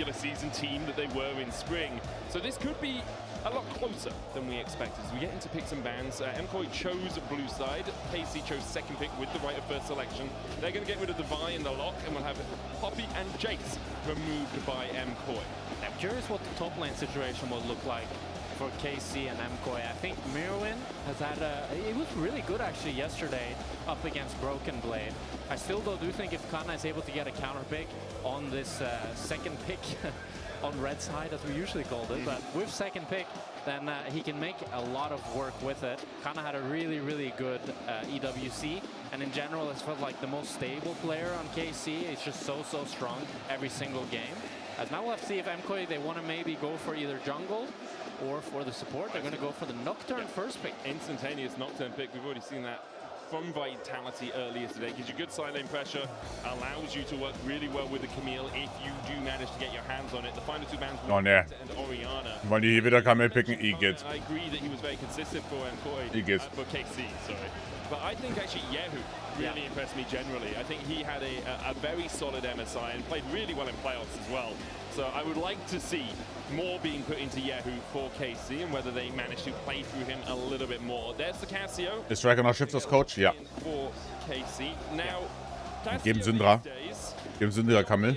regular season team that they were in spring. So this could be a lot closer than we expected. As we get into picks and bans, MKOI chose blue side, KC chose second pick with the right of first selection. They're going to get rid of the Vi in the lock, and we'll have Poppy and Jace removed by MKOI. I'm curious what the top lane situation will look like for KC and MKOI. I think Mirwin has had it was really good actually yesterday up against Broken Blade. I still though do think if Kana is able to get a counter pick on this second pick on red side, as we usually called it, but with second pick, then he can make a lot of work with it. Kana had a really good EWC, and in general it's felt like the most stable player on KC. It's just so strong every single game. As now we'll have to see if MKOI, they want to maybe go for either jungle or for the support. They're going to go for the Nocturne first pick. Instantaneous Nocturne pick. We've already seen that from Vitality earlier today. Gives you good side lane pressure, allows you to work really well with the Camille if you do manage to get your hands on it. The final two bans, oh, ne. and Oriana. Wollen die hier wieder Camille picken? Igitt. I agree that he was very consistent for MKOI. Igitt. For KC, sorry. But I think actually Yehu really impressed me generally. I think he had a very solid MSI and played really well in playoffs as well. So I would like to see more being put into Yehu for KC and whether they manage to play through him a little bit more. There's the Cassio. Ist Dragon noch Shifters Coach? Ja. For KC. Now, Geben Syndra. Geben Syndra Camille.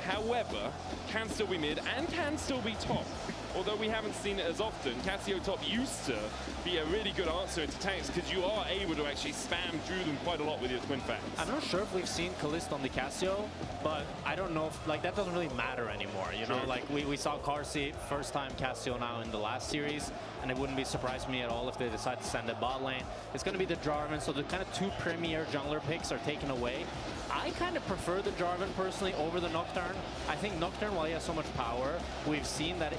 However, can still be mid and can still be top. Although we haven't seen it as often, Cassio top used to be a really good answer into tanks because you are able to actually spam through them quite a lot with your twin fans. I'm not sure if we've seen Kalist on the Cassio, but I don't know if, like, that doesn't really matter anymore, you know? Like, we saw Carsey, first time Cassio now in the last series, and it wouldn't be surprised me at all if they decide to send a bot lane. It's going to be the Jarvan, so the kind of two premier jungler picks are taken away. I kind of prefer the Jarvan personally over the Nocturne. I think Nocturne, while he has so much power, we've seen that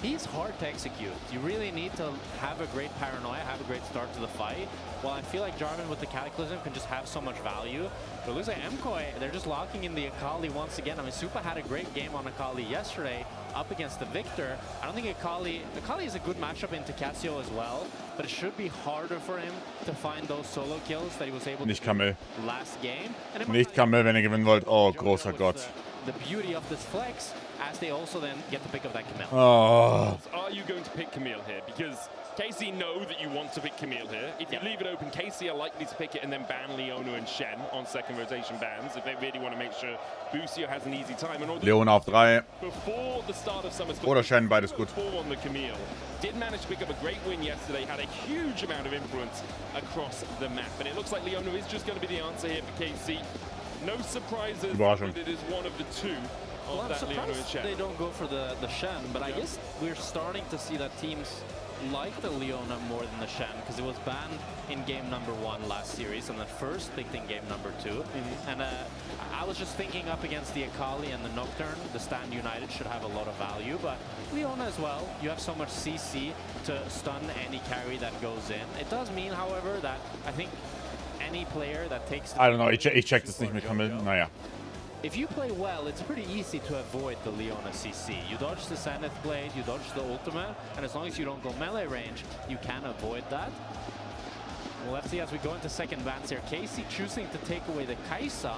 he's hard to execute. You really need to have a great paranoia, have a great start to the fight. While I feel like Jarvan with the Cataclysm can just have so much value. But it looks like MKOI, they're just locking in the Akali once again. I mean, Supa had a great game on Akali yesterday up against the Victor. I don't think Akali is a good matchup into Cassio as well, but it should be harder for him to find those solo kills that he was able to do last game. Nicht Camille, wenn ihr gewinnen wollt. Oh, großer Gott. The beauty of this flex, as they also then get the pick of that Camille. Oh. Are you going to pick Camille here? Because KC know that you want to pick Camille here. If you leave it open, KC are likely to pick it and then ban Leona and Shen on second rotation bans if they really want to make sure Busio has an easy time. And Leona auf 3. Before the start of Summer Split, Oder Shen, beides gut. On the Camille, did manage to pick up a great win yesterday, had a huge amount of influence across the map. And it looks like Leona is just going to be the answer here for KC. No surprises, but it is one of the two. Well, I'm surprised they don't go for the Shen, but I guess we're starting to see that teams like the Leona more than the Shen, because it was banned in game number 1 last series and then first picked in game number 2. And I was just thinking up against the Akali and the Nocturne, the Stand United should have a lot of value, but Leona as well, you have so much CC to stun any carry that goes in. It does mean, however, that I think any player that takes... I don't know, ich check das nicht mit Camille, naja. If you play well, it's pretty easy to avoid the Leona CC. You dodge the Zenith Blade, you dodge the ultimate, and as long as you don't go melee range, you can avoid that. We'll have to see as we go into second bans here. KC choosing to take away the Kai'Sa,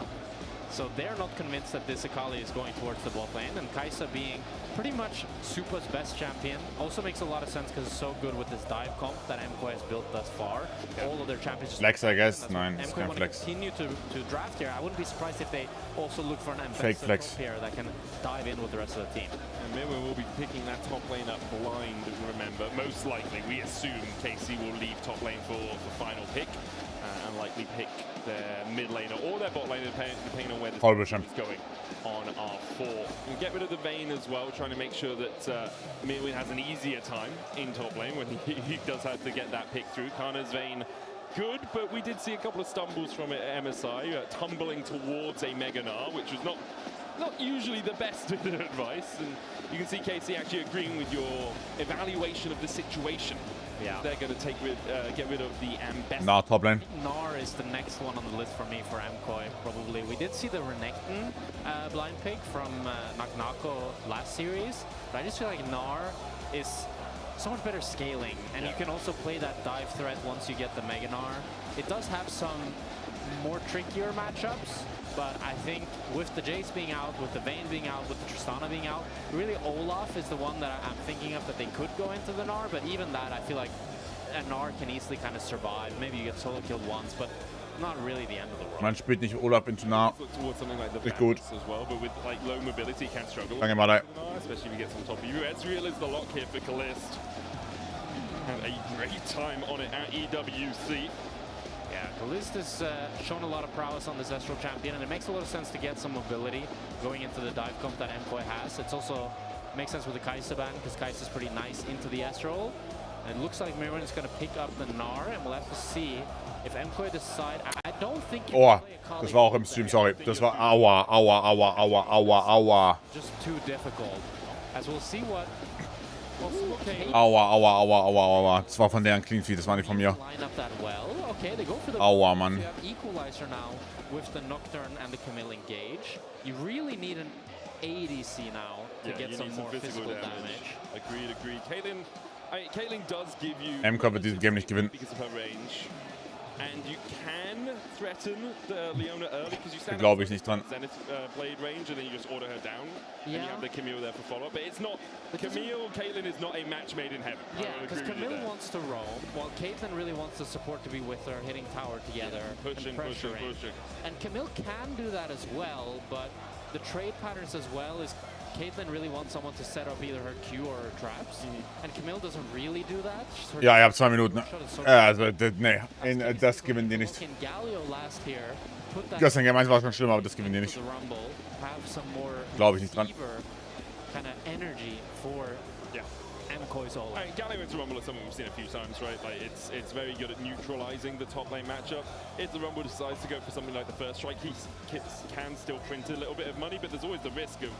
so they're not convinced that this Akali is going towards the bot lane, and Kai'Sa being pretty much Supa's best champion also makes a lot of sense because it's so good with this dive comp that MKOI has built thus far. All of their champions... Flex, I guess. Nein, ist kein MKOI Flex. Continue to draft here. I wouldn't be surprised if they also look for an fake flex here that can dive in with the rest of the team. And Mirwin will be picking that top lane up blind, remember. Most likely, we assume KC will leave top lane for the final pick. And likely pick their mid laner or their bot laner, depending on where the is going on R4. And get rid of the Vayne as well, trying to make sure that Mirwin has an easier time in top lane when he does have to get that pick through. Kana's Vayne, good, but we did see a couple of stumbles from it at MSI, tumbling towards a Mega Gnar, which was not usually the best advice. And you can see KC actually agreeing with your evaluation of the situation. Yeah. They're going to get rid of the Ambassador. Nah, top lane. Gnar is the next one on the list for me for MKOI, probably. We did see the Renekton blind pick from Naknako last series, but I just feel like Gnar is so much better scaling, and you can also play that dive threat once you get the Mega Gnar. It does have some more trickier matchups, But I think with the Jace being out, with the Vayne being out, with the Tristana being out, really Olaf is the one that I'm thinking of that they could go into the Gnar. But even that, I feel like a Gnar can easily kind of survive. Maybe you get solo killed once, but not really the end of the world. Man spielt nicht Olaf into Gnar. Nicht gut. As well, but with like low mobility, can struggle. Danke mal. Especially if he gets on top of you. Ezreal is the lock here for Kalist. Have a great time on it at EWC. Yeah, Kalist has shown a lot of prowess on this Astral champion, and it makes a lot of sense to get some mobility going into the dive comp that MKOI has. It's also makes sense with the Kai'Sa ban, because Kai'Sa is pretty nice into the Astral. And it looks like Mirren is going to pick up the Gnar, and we'll have to see if MKOI decide. I don't think you Oh, play a Kali das war auch im Stream, sorry. Das war aua. just too difficult. As we'll see what. Aua. Das war von deren Clean Feed, das war nicht von mir. Aua, Mann. Equalizer now with the Nocturne and the Camille engage. You really need an ADC now to get some more physical damage. Agreed. Caitlyn does give you MK wird dieses Game nicht gewinnen. because of her range. And you can threaten the Leona early because you stand Glaube ich nicht dran. Zenith blade range and then you just order her down. And you have the Camille there for follow-up. But it's not... Caitlyn is not a match made in heaven. Yeah, because Camille wants to roam, while Caitlyn really wants the support to be with her, hitting tower together, pushing. And Camille can do that as well, but the trade patterns as well is Caitlyn really wants someone to set up either her Q or her traps, and Camille doesn't really do that. Ja, ihr habt 2 Minuten. Also, nee, das gewinnen die nicht. Gestern Game 1 war es ganz schlimm, aber das gewinnen die nicht. Glaube ich nicht dran. Kind of energy for MKOI's all. Galio into Rumble is something we've seen a few times, right? Like it's very good at neutralizing the top lane matchup. If the Rumble decides to go for something like the first strike, he can still print a little bit of money, but there's always the risk of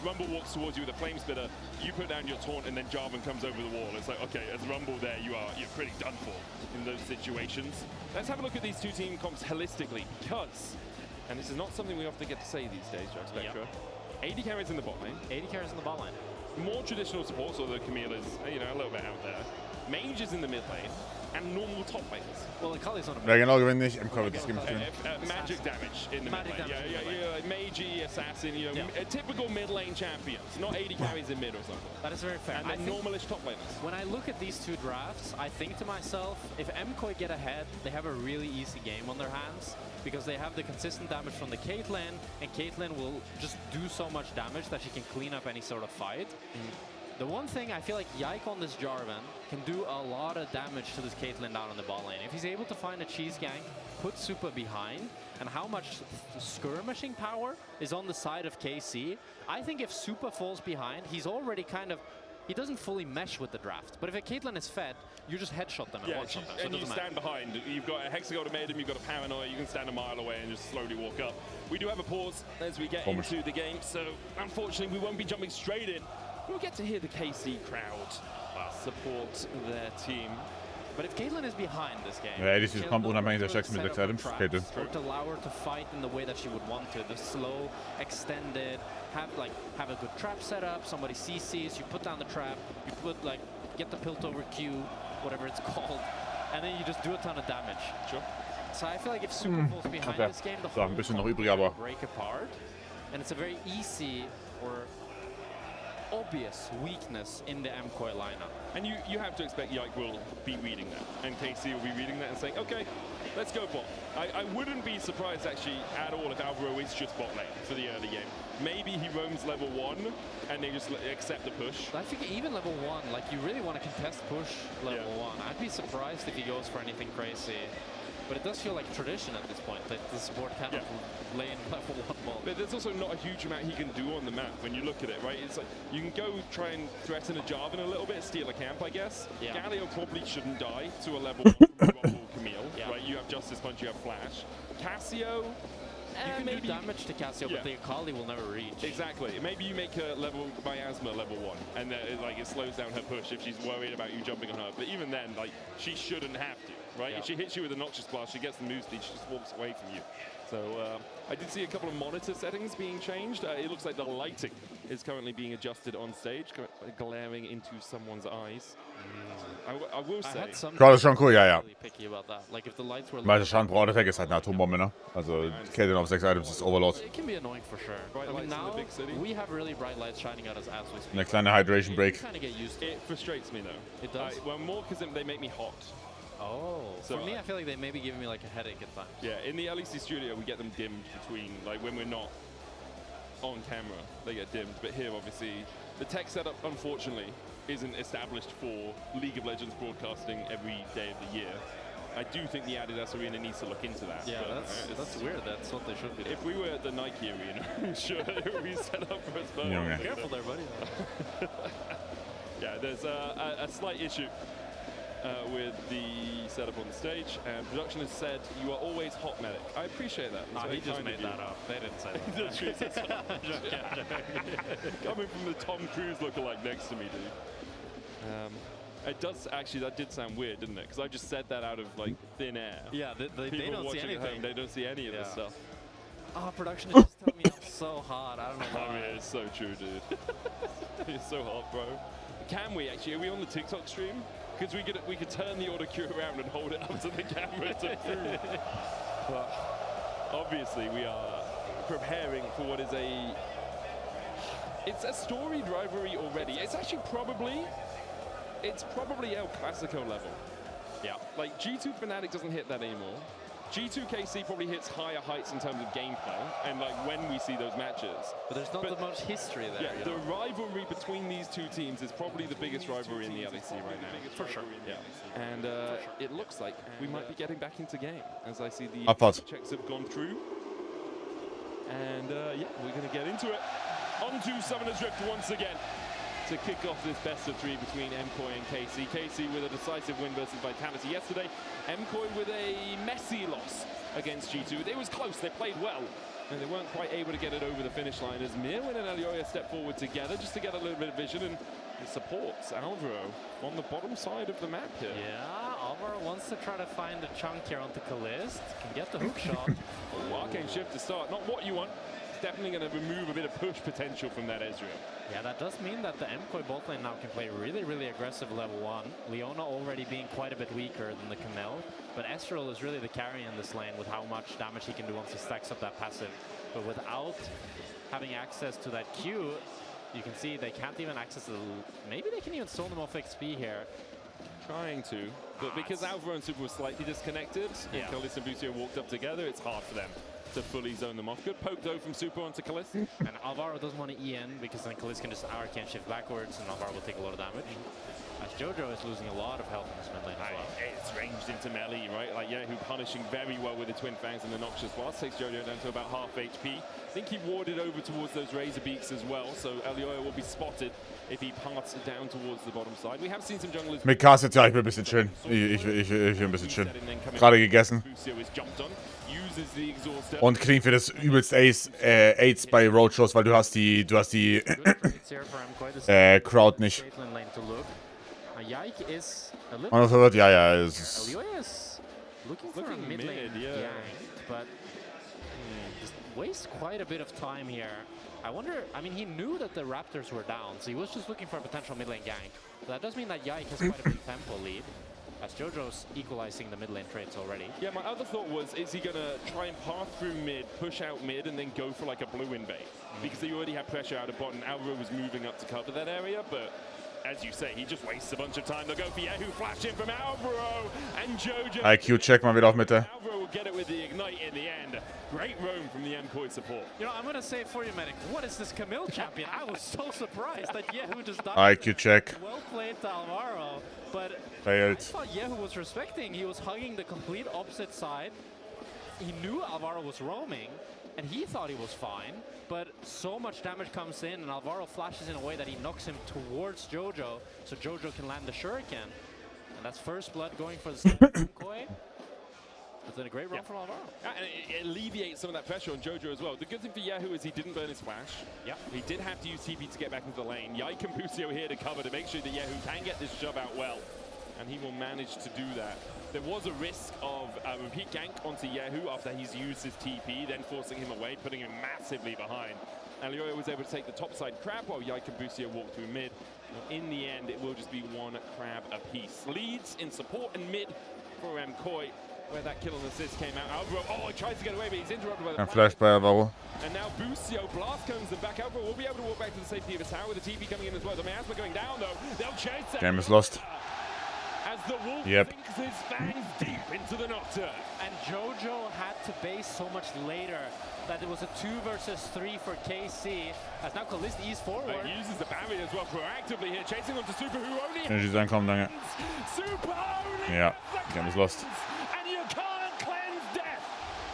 Rumble walks towards you with a flame spitter, you put down your taunt, and then Jarvan comes over the wall. It's like, okay, as Rumble there, you're pretty done for in those situations. Let's have a look at these two team comps holistically, because, and this is not something we often get to say these days, Jack Spectra. Yep. 80 carries in the bot lane. 80 carries in the bot lane. More traditional supports, although Camille is, a little bit out there. Mages in the mid lane, and normal top laners. Well, the Kali's not a Wer genau gewinnt nicht, MK wird das Game gewinnen. Magic damage in the mid lane. Yeah, Magi, Assassin, typical mid lane champions. Not 80 carries in mid or something. That is very fair. And then normalish top laners. When I look at these two drafts, I think to myself, if MKOI get ahead, they have a really easy game on their hands, because they have the consistent damage from the Caitlyn, and Caitlyn will just do so much damage that she can clean up any sort of fight. The one thing I feel like Yike on this Jarvan can do a lot of damage to this Caitlyn down in the bot lane. If he's able to find a cheese gang, put Supa behind, and how much skirmishing power is on the side of KC, I think if Supa falls behind, he's already kind of... He doesn't fully mesh with the draft, but if a Caitlyn is fed, you just headshot them and one-shot them. And you stand behind. You've got a Hexagol Maiden, you've got a Paranoia, you can stand a mile away and just slowly walk up. We do have a pause as we get into the game, so unfortunately we won't be jumping straight in. We'll get to hear the KC crowd support their team. But if Caitlyn is behind this game, ja, die kommt unabhängig der stärksten mit 6 Items. Kette. Or to allow her to fight in the way that she would want to. The slow, extended, have a good trap set up, somebody CCs, you put down the trap, you get the Piltover Q, whatever it's called, and then you just do a ton of damage. Sure. So I feel like if Super falls behind this game, the whole bisschen noch übrig, aber break apart, and it's a very easy or obvious weakness in the MKOI lineup. And you have to expect Yike will be reading that, and KC will be reading that and saying, okay, let's go bot. I wouldn't be surprised actually at all if Alvaro is just bot lane for the early game. Maybe he roams level 1 and they just accept the push. I think even level 1, like you really want to contest push level 1. I'd be surprised if he goes for anything crazy. But it does feel like tradition at this point that the support cannot lay in level 1 ball. But there's also not a huge amount he can do on the map when you look at it, right? It's like you can go try and threaten a Jarvan a little bit, steal a camp, I guess. Yeah. Galio probably shouldn't die to a level 1 Camille, right? You have Justice Punch, you have Flash. Cassio, you can do damage to Cassio, but the Akali will never reach. Exactly. Maybe you make her level miasma level 1, and it slows down her push if she's worried about you jumping on her. But even then, she shouldn't have to. Right? Yeah. If she hits you with a Noxious Blast, she gets the move speed, she just walks away from you. So I did see a couple of monitor settings being changed. It looks like the lighting is currently being adjusted on stage, glaring into someone's eyes. I will say. Crowd ist schon cool, ja. Really picky about that. Like if the lights were Weil der Schaden pro Attack ist halt eine Atombombe, ne? Also Kälte auf 6 Items ist Overload. It can be annoying for sure. Bright lights in the big city. We have really bright lights shining at us as we speak. Eine kleine Hydration Break. Kind of get used to It frustrates me though. It does? Well, more because they make me hot. Oh. So for me, I feel like they may be giving me like a headache at times. Yeah, in the LEC studio, we get them dimmed between, like when we're not on camera, they get dimmed. But here, obviously, the tech setup, unfortunately, isn't established for League of Legends broadcasting every day of the year. I do think the Adidas Arena needs to look into that. Yeah, that's weird. That's what they should be doing. If we were at the Nike Arena, I'm sure it would be set up for us. Yeah. Careful there, buddy. Yeah, there's a slight issue with the setup on the stage, and production has said you are always hot, medic. I appreciate that. He just made that up. They didn't say that. The truth is coming from the Tom Cruise lookalike next to me, dude. It does actually. That did sound weird, didn't it? Because I just said that out of like thin air. Yeah, they People don't see watching at anything. home, they don't see any of this stuff. Oh, production is just telling me I'm so hot. I don't know I why. mean, it's so true, dude. It's so hot, bro. Can we actually? Are we on the TikTok stream? Because we could turn the auto cue around and hold it up to the camera to prove. But obviously, we are preparing for what is it's a storied rivalry already. It's actually probably El Clasico level. Yeah. Like G2 Fnatic doesn't hit that anymore. G2 KC probably hits higher heights in terms of gameplay, and like when we see those matches. But there's not that much history there. Yeah, the rivalry between these two teams is probably the biggest rivalry in the LEC right now. For sure. Yeah. And it looks like we might be getting back into game as I see the checks have gone through. And yeah, we're going to get into it. On to Summoner's Rift once again to kick off this best of three between MKOI and KC. KC with a decisive win versus Vitality yesterday. MKOI with a messy loss against G2. It was close, they played well, and they weren't quite able to get it over the finish line as Mirwin and Alioya step forward together just to get a little bit of vision, and it supports Alvaro on the bottom side of the map here. Yeah, Alvaro wants to try to find a chunk here onto Kalist. Can get the hook shot. Arcane shift to start, not what you want. Definitely going to remove a bit of push potential from that Ezreal. Yeah, that does mean that the MKOI bot lane now can play really, really aggressive level 1. Leona already being quite a bit weaker than the Camille, but Ezreal is really the carry in this lane with how much damage he can do once he stacks up that passive. But without having access to that Q, you can see they can't even access the... Maybe they can even stone them off XP here. Trying to, but because Alvaro and Super were slightly disconnected, and Kalist and Bucio walked up together, it's hard for them to fully zone them off. Good poke though from Super onto Kalist. And Alvaro doesn't want to EN because then Kalist can just Arcane shift backwards and Alvaro will take a lot of damage. As Jojo is losing a lot of health in this mid lane as well. It's ranged into melee, right? Like Yehu punishing very well with the Twin Fangs and the Noxious Blast. Takes Jojo down to about half HP. I think he warded over towards those Razor Beaks as well, so Alioya will be spotted if he parts down towards the bottom side. We have seen some junglers... Mit Casset, ja, ich will ein bisschen chillen. Ich will ein bisschen chillen. Gerade gegessen. Und kriegen wir das übelst Aids bei Roadshows, weil du hast die Crowd nicht. Und verwirrt, ja, es ist... Looking for a mid lane gank, but just wastes quite a bit of time here. I wonder, I mean, he knew that the Raptors were down, so he was just looking for a potential mid lane gank. So that does mean that Yike has quite a big tempo lead, as Jojo's equalizing the mid lane trades already. Yeah, my other thought was, is he going to try and path through mid, push out mid, and then go for like a blue invade? Because they already had pressure out of bot, and Alvaro was moving up to cover that area, but as you say, he just wastes a bunch of time. They'll go for Yehu, flash in from Alvaro, and Jojo. IQ-Check mal wieder auf Mitte. Alvaro will get it with the Ignite in the end. Great roam from the MKOI support. You know, I'm going to say it for you, Medic. What is this Camille champion? I was so surprised that Yehu just died. IQ-Check. Well played to Alvaro, but I thought Yehu was respecting. He was hugging the complete opposite side. He knew Alvaro was roaming, and he thought he was fine, but so much damage comes in, and Alvaro flashes in a way that he knocks him towards Jojo, so Jojo can land the Shuriken. And that's first blood going for the MKOI. It's been a great run from Alvaro. And it alleviates some of that pressure on Jojo as well. The good thing for Yehu is he didn't burn his flash. Yeah. He did have to use TP to get back into the lane. Yike and Bucio here to cover to make sure that Yehu can get this shove out well. And he will manage to do that. There was a risk of a repeat gank onto Yehu after he's used his TP, then forcing him away, putting him massively behind. Alioya was able to take the topside crab while Yike and Busio walked through mid. In the end, it will just be one crab apiece. Leads in support and mid for MKOI, where that kill and assist came out. Alvaro, he tries to get away, but he's interrupted by the Flash by Alvaro. And now Busio blast cones them back. Alvaro will be able to walk back to the safety of his tower with the TP coming in as well. The miasma going down though. They'll chase it. Game is lost. As the wolf Yep. sinks his fangs deep into the Nocturne. And Jojo had to base so much later that it was a 2 versus 3 for KC. As now Kalist ease forward. He uses the barrier as well proactively here, chasing onto Super, who only Energies ankommen, danke. Super only Ja, Game is lost. and you can't cleanse death.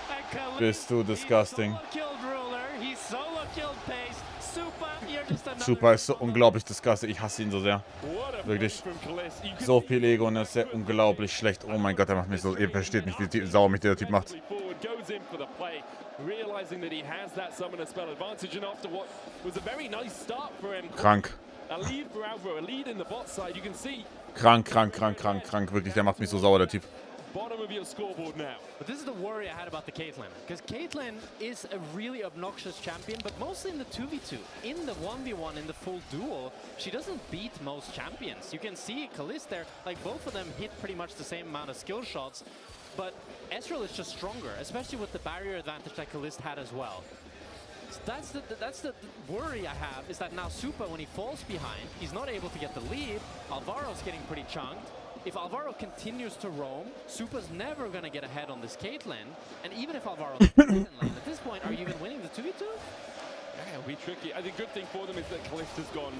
And Kalist, Bist du disgusting. He solo killed Ruler, he solo killed Pace. Super, you're just another. Super ist so unglaublich disgusting. Ich hasse ihn so sehr. What a Wirklich. play from Kalist. You can So see viel Ego und er ist sehr unglaublich schlecht. Oh mein Gott, er macht mich so. Ihr versteht nicht, wie sauer mich der Typ macht. forward, goes in for the play, realizing that he has that summoner spell advantage, and after what was a very nice start for him. Krank. A lead for Alvaro, a lead in the bot side. You can see Krank. Wirklich, der macht mich so sauer, der Typ. bottom of your scoreboard now. But this is the worry I had about the Caitlyn. Because Caitlyn is a really obnoxious champion, but mostly in the 2v2. In the 1v1, in the full duel, she doesn't beat most champions. You can see Kalist there, like both of them hit pretty much the same amount of skill shots, but Ezreal is just stronger, especially with the barrier advantage that Kalist had as well. So that's the worry I have, is that now Super, when he falls behind, he's not able to get the lead. Alvaro's getting pretty chunked. If Alvaro continues to roam, Super's never going to get ahead on this Caitlyn. And even if Alvaro doesn't lane, at this point, are you even winning the 2v2? Yeah, it'll be tricky. I think the good thing for them is that Kalist has gone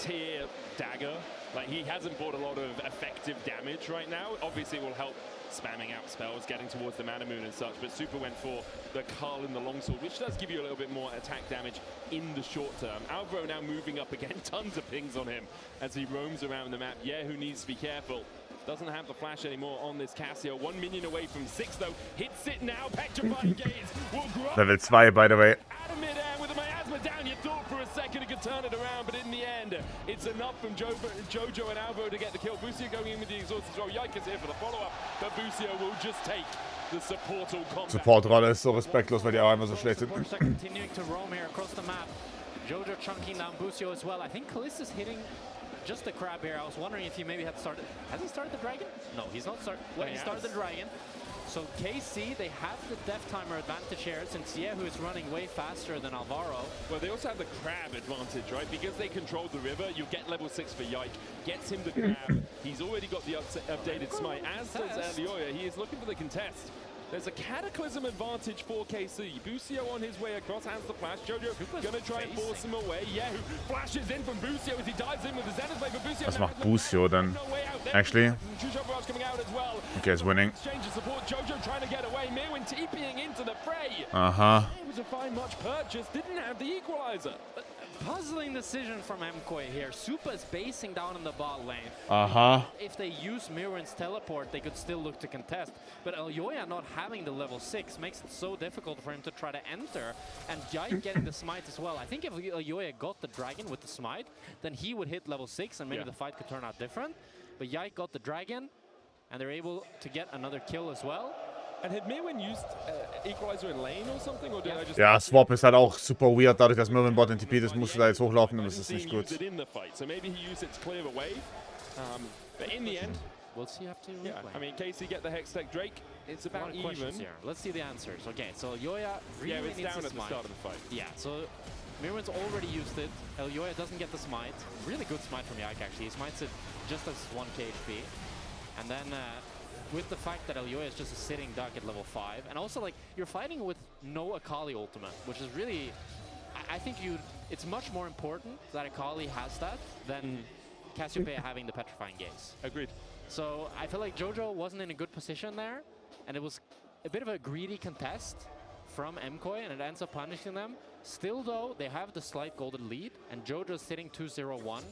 tier dagger. Like, he hasn't bought a lot of effective damage right now. Obviously, it will help spamming out spells, getting towards the Mana Moon and such, but Super went for the Carl in the longsword, which does give you a little bit more attack damage in the short term. Alvaro now moving up again, tons of pings on him as he roams around the map. Yeah, who needs to be careful. Doesn't have the flash anymore on this Cassio. 1 minion away from 6 though. Hits it now. Petrifying Gaze will grow. Level 2, by the way. Out of midair with the miasma down. You thought for a second it could turn it around, but in the end, it's enough from Jojo and Alvaro to get the kill. Busio going in with the exhaust as well. Yike is here for the follow-up, but Busio will just take the supportal combat. Support-Rolle ist so respektlos, weil die auch einfach so schlecht sind. Supports are continuing to roam here across the map. Jojo chunking down Busio as well. I think Kalist is hitting just the crab here. I was wondering if he maybe had started. Has he started the dragon? No, he's not started. Well, he started the dragon. So KC, they have the death timer advantage here, since Yehu is running way faster than Alvaro. Well, they also have the crab advantage, right? Because they control the river, you get level 6 for Yike, gets him the crab. He's already got the updated smite, as does Alioya. He is looking for the contest. There's a Cataclysm advantage for KC. Busio on his way across, has the flash. Jojo gonna try and force him away. Yehu flashes in from Busio as he dives in with the Zenith Blade for Busio. Was macht Busio dann? Actually. Okay, he's winning. Exchange of support. Jojo trying to get away. Mirwin TPing into the fray. Aha. It was a fine much purchase. Didn't have the equalizer. Puzzling decision from MKOI here. Supa's basing down in the bot lane. Aha. If they use Mirwin's teleport, they could still look to contest. But Alioya not having the level 6 makes it so difficult for him to try to enter. And Yike getting the smite as well. I think if Alioya got the dragon with the smite, then he would hit level 6 and maybe the fight could turn out different. But Yike got the dragon, and they're able to get another kill as well. And had Mirwin used Equalizer in lane or something? Or did I just Ja, Swap ist halt auch super weird. Dadurch, dass Mirwin Bot NTP ist, musst du da jetzt hochlaufen und das ist nicht gut. So maybe he used it to clear away. But in the end, we'll see after replay. yeah, I mean, Casey get the Hextech Drake. It's about even. Here. Let's see the answers. Okay, so Alioya really it's needs down the at the smite. start of the fight. Yeah, so Mirwin's already used it. Alioya doesn't get the smite. Really good smite from Yike, actually. He smites it just as 1k HP. And then with the fact that Alioya is just a sitting duck at level 5, and also like you're fighting with no Akali ultimate, which is really, I think it's much more important that Akali has that than Cassiopeia having the Petrifying Gaze. Agreed. So I feel like Jojo wasn't in a good position there, and it was a bit of a greedy contest from MKOI, and it ends up punishing them. Still though, they have the slight golden lead, and Jojo's sitting 2-0-1.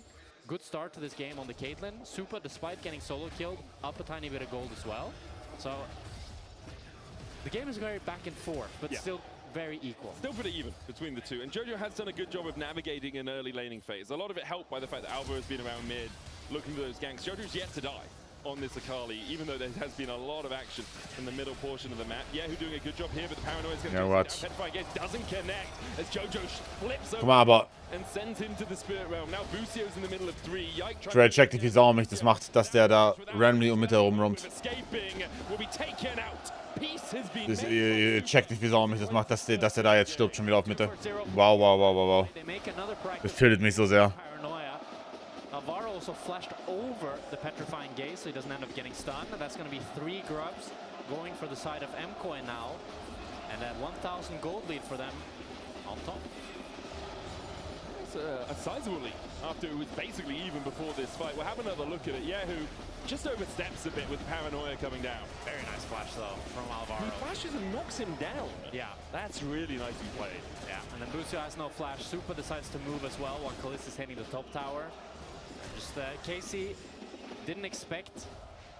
Good start to this game on the Caitlyn. Super, despite getting solo killed, up a tiny bit of gold as well. So the game is very back and forth, but still very equal. Still pretty even between the two. And Jojo has done a good job of navigating an early laning phase. A lot of it helped by the fact that Alvaro has been around mid, looking for those ganks. Jojo's yet to die. on this Akali, even though there has been a lot of action in the middle portion of the map. Yeah, who's doing a good job here, but the Paranoia is going to Petrifying Gaze doesn't connect as Jojo flips over aber and sends him to the Spirit Realm. Now Busio's in the middle of 3. Yike Dre checkt nicht, wie saumäßig das macht, dass der da randomly um Mitte rumrummt. Checkt nicht, wie saumäßig das macht, dass der da jetzt stirbt, schon wieder auf Mitte. Wow, wow, wow, wow, wow. Das tötet mich so sehr. Alvaro also flashed over the Petrifying Gaze, so he doesn't end up getting stunned. And that's going to be 3 grubs going for the side of MKOI now. And that 1,000 gold lead for them on top. It's a sizable lead after it was basically even before this fight. We'll have another look at it. Yahoo just oversteps a bit with Paranoia coming down. Very nice flash though from Alvaro. He flashes and knocks him down. Yeah. That's really nicely played. Yeah, and then Busio has no flash. Super decides to move as well while Kalista is hitting the top tower. Just KC didn't expect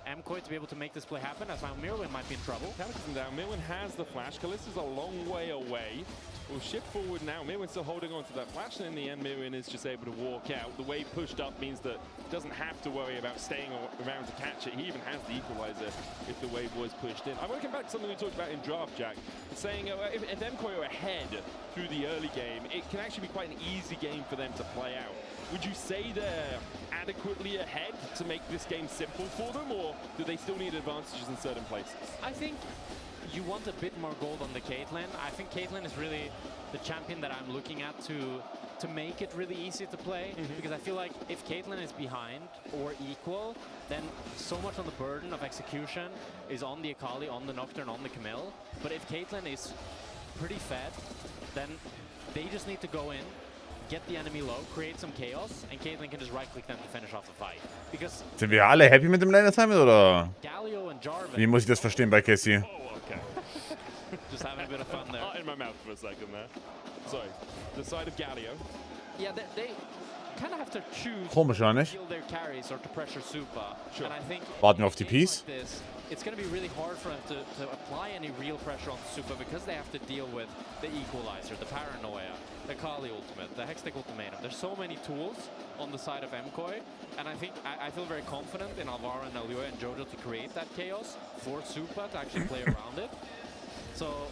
MKOI to be able to make this play happen, as now Mirwin might be in trouble. Calicus's down. Mirwin has the flash. Kalista's a long way away. We'll shift forward now. Mirwin's still holding on to that flash, and in the end, Mirwin is just able to walk out. The wave pushed up means that he doesn't have to worry about staying around to catch it. He even has the equalizer if the wave was pushed in. I want to come back to something we talked about in draft, Jack. Saying if MKOI are ahead through the early game, it can actually be quite an easy game for them to play out. Would you say they're adequately ahead to make this game simple for them, or do they still need advantages in certain places? I think you want a bit more gold on the Caitlyn. I think Caitlyn is really the champion that I'm looking at to make it really easy to play, because I feel like if Caitlyn is behind or equal, then so much on the burden of execution is on the Akali, on the Nocturne, on the Camille. But if Caitlyn is pretty fed, then they just need to go in, get the enemy low, create some chaos, and Caitlyn can just right-click them to finish off the fight. Because Sind wir alle happy mit dem Lane Assignment, oder Galio and Jarvan. Wie muss ich das verstehen bei KC? Oh, okay. Just having a bit of fun there. In my mouth for a second there. Sorry. The side of Galio. Yeah, they kind of have to choose Komisch, oder to nicht? kill their carries or to pressure Super. Sure. And I think Warten wir auf die in games Piece. like this, it's going to be really hard for them to apply any real pressure on Super, because they have to deal with the Equalizer, the Paranoia, the Kali Ultimate, the Hextech Ultimatum. There's so many tools on the side of MKOI, and I think I feel very confident in Alvaro and Alioa and Jojo to create that chaos for Super to actually play around it. So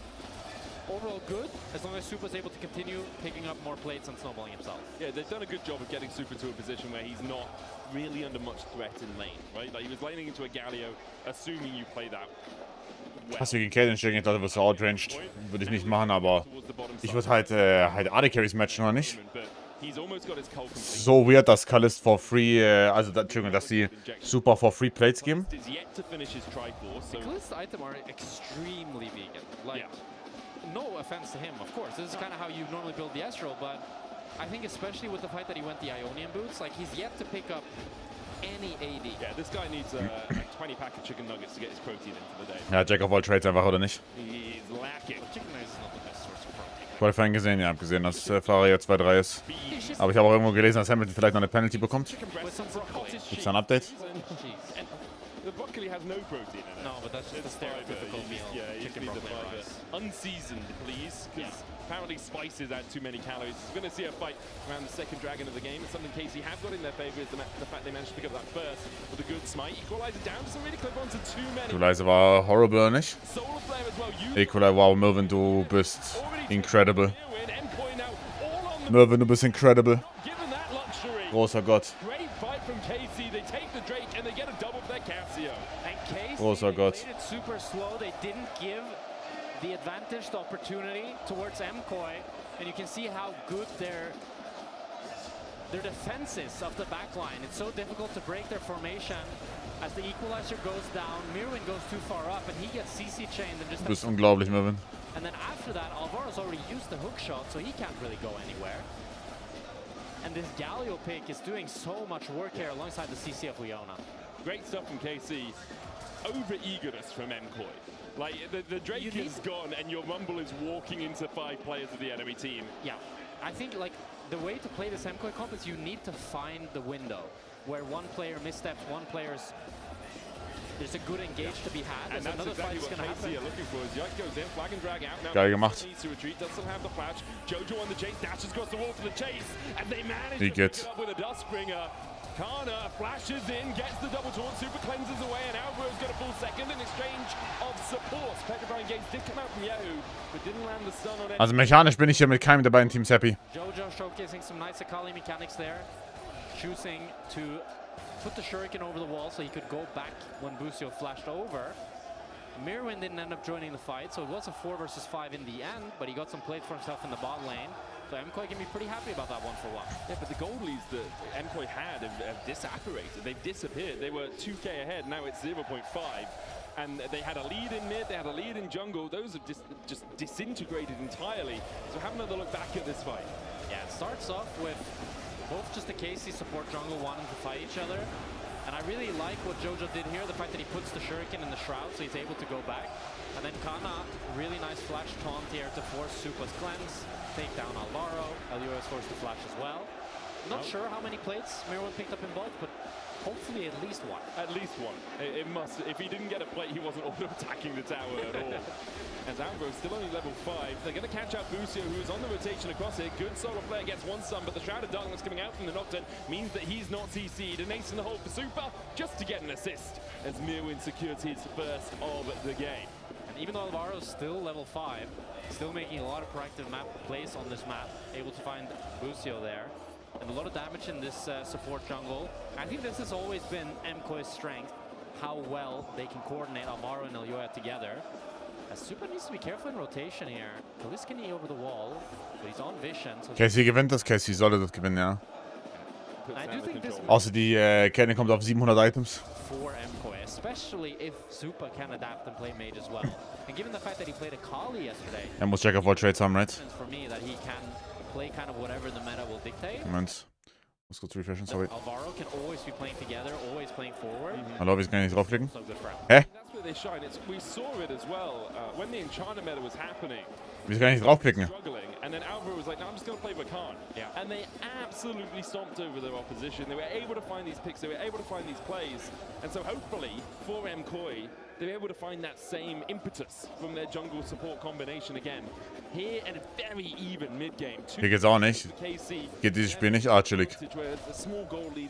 overall good, as long as Super's able to continue picking up more plates and snowballing himself. Yeah, they've done a good job of getting Super to a position where he's not really under much threat in lane, right? Like he was laning into a Galio, assuming you play that well. Hast du gegen Caitlyn stehen, ich dachte, du wirst outranged. Würde ich nicht machen, aber ich würde halt AD Carries matchen, oder nicht? So weird, dass Kalist for free, Entschuldigung, dass sie Super for free Plates geben. Kalist's items are extremely vegan. Like, no offense to him, of course. This is kind of how you normally build the Astral, but I think especially with the fight that he went the Ionian boots, like he's yet to pick up any AD. Yeah, this guy needs like 20 pack of chicken nuggets to get his protein in for the day. Ja, Jack of all Trades einfach, oder nicht? He's lacking. Chicken nuggets is not the best source of protein. Qualifying gesehen, ja, hab gesehen, dass Fahrer jetzt 2-3 ist. Aber ich habe auch irgendwo gelesen, dass Hamilton vielleicht noch eine Penalty bekommt. Gibt's da ein Update? The broccoli has no protein in it. No, but that's just a stereotypical meal. Yeah, Chicken broccoli and rice. Unseasoned, please, because apparently spices add too many calories. We're going to see a fight around the second dragon of the game. It's something KC have got in their favor, is the fact they managed to pick up that first with a good smite. Equalizer down, doesn't really clip onto too many. Equalizer war horrible, oder nicht? Solar Flare as well. Equalizer, wow, Mervin, du bist incredible. Mervin, du bist incredible. Großer Gott. Great fight from KC. They take the Drake and they get a double for their Cassio. And KC Großer Gott. played it super slow. They didn't give the advantage, the opportunity towards MKOI, and you can see how good their defense is of the backline. It's so difficult to break their formation. As the Equalizer goes down, Mirwin goes too far up, and he gets CC chained and just. Du bist unglaublich, Mervin. And then after that, Alvaro's already used the hook shot, so he can't really go anywhere. And this Galio pick is doing so much work here alongside the CC of Leona. Great stuff from KC. Over-eagerness from MKOI. Like, the Drake is gone and your Rumble is walking into 5 players of the enemy team. Yeah, I think like the way to play this MKOI comp is you need to find the window where one player missteps, one player's there's a good engage to be had. And that's another exactly what gonna KC are looking for. As Yike goes in, flag and drag out. Now Geil gemacht. needs to retreat, does still have the flash. Jojo on the chase, dashes across the wall for the chase, and they manage Wie to pick geht's? it up with a Dustbringer. Kana flashes in, gets the double taunt, super cleanses away, and Alvaro's got a full second in exchange of support. Petrifying Gaze did come out from Yahoo, but didn't land the stun on it. Also mechanisch bin ich hier mit keinem der beiden Teams happy. Jojo showcasing some nice Akali mechanics there. Choosing to put the shuriken over the wall so he could go back when Busio flashed over. Mirwin didn't end up joining the fight, so it was a 4 versus 5 in the end, but he got some plates for himself in the bot lane. So MKOI can be pretty happy about that 1-for-1. Yeah, but the gold leads that MKOI had have disapparated. They've disappeared. They were 2k ahead, now it's 0.5. And they had a lead in mid, they had a lead in jungle. Those have just disintegrated entirely. So have another look back at this fight. Yeah, it starts off with both just the KC support jungle wanting to fight each other. And I really like what Jojo did here, the fact that he puts the shuriken in the shroud so he's able to go back. And then Kana, really nice flash taunt here to force Supa's cleanse, take down Alvaro. Elio is forced to flash as well. Not sure how many plates Mirwin picked up in both, but hopefully at least one. At least one. It must. If he didn't get a plate, he wasn't auto-attacking the tower at all. As Alvaro's still only level 5. They're going to catch out Busio, who is on the rotation across it. Good solo player gets one stun, but the Shroud of Darkness coming out from the Nocturne means that he's not CC'd. An ace in the hole for Super, just to get an assist, as Mirwin secures his first of the game. And even though Alvaro's still level 5, still making a lot of proactive map plays on this map, able to find Busio there. And a lot of damage in this support jungle. I think this has always been MKOI's strength, how well they can coordinate Alvaro and Elioya together. As Super needs to be careful in rotation here. Kalis can over the wall, but he's on vision. So Casey gewinnt das, Casey sollte das gewinnen, ja. I do think this Außer die Kenny kommt auf 700 Items. for MKOI, especially if Super can adapt and play mage as well. And given the fact that he played Akali yesterday, Er muss Jack of all Trades haben, right? for me that he can play kind of whatever the meta will dictate. Moment. Muss kurz refreshen, sorry. Alvaro can always be playing together, always playing forward. Hallo, wie kann ich nicht draufklicken? So good for him. Hä? That's where they shine. We saw it as well when the Enchanter meta was happening. Wie kann ich nicht draufklicken? Struggling, and then Alvaro was like, no, I'm just going to play Bakan. Yeah. And they absolutely stomped over their opposition. They were able to find these picks, they were able to find these plays. And so hopefully, for MKOI, they were able to find that same impetus from their jungle support combination again. Here at a very even mid-game. Hier geht's auch nicht. Geht dieses Spiel nicht? Ah, chillig.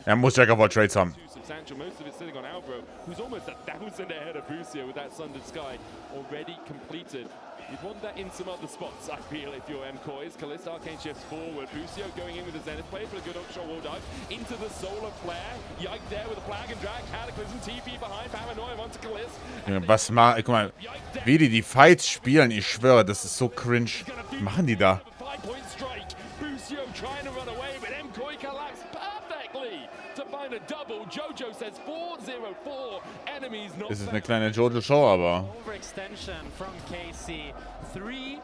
Er muss Jack of all Trades haben. Substantial, most of it sitting on Alvaro, who's almost 1,000 ahead of Busio with that Sundered Sky already completed. You'd want that in some other spots, I feel, if you're MKOI's. Kalista Arcane shifts forward. Busio going in with a Zenith play for a good offshore wall dive. Into the Solar Flare. Yike there with a Flag and Drag. Cataclysm, TP behind. Paranoia onto Kalista. Was machen... Guck mal, wie die Fights spielen, ich schwöre, das ist so cringe. Was machen die da? 5-point strike. Busio trying to run away, but MKOI collapsed perfectly to find a double. Jojo says 4-0-4. Enemies not Es ist eine kleine Jojo-Show, aber... Overextension from KC. 3-0.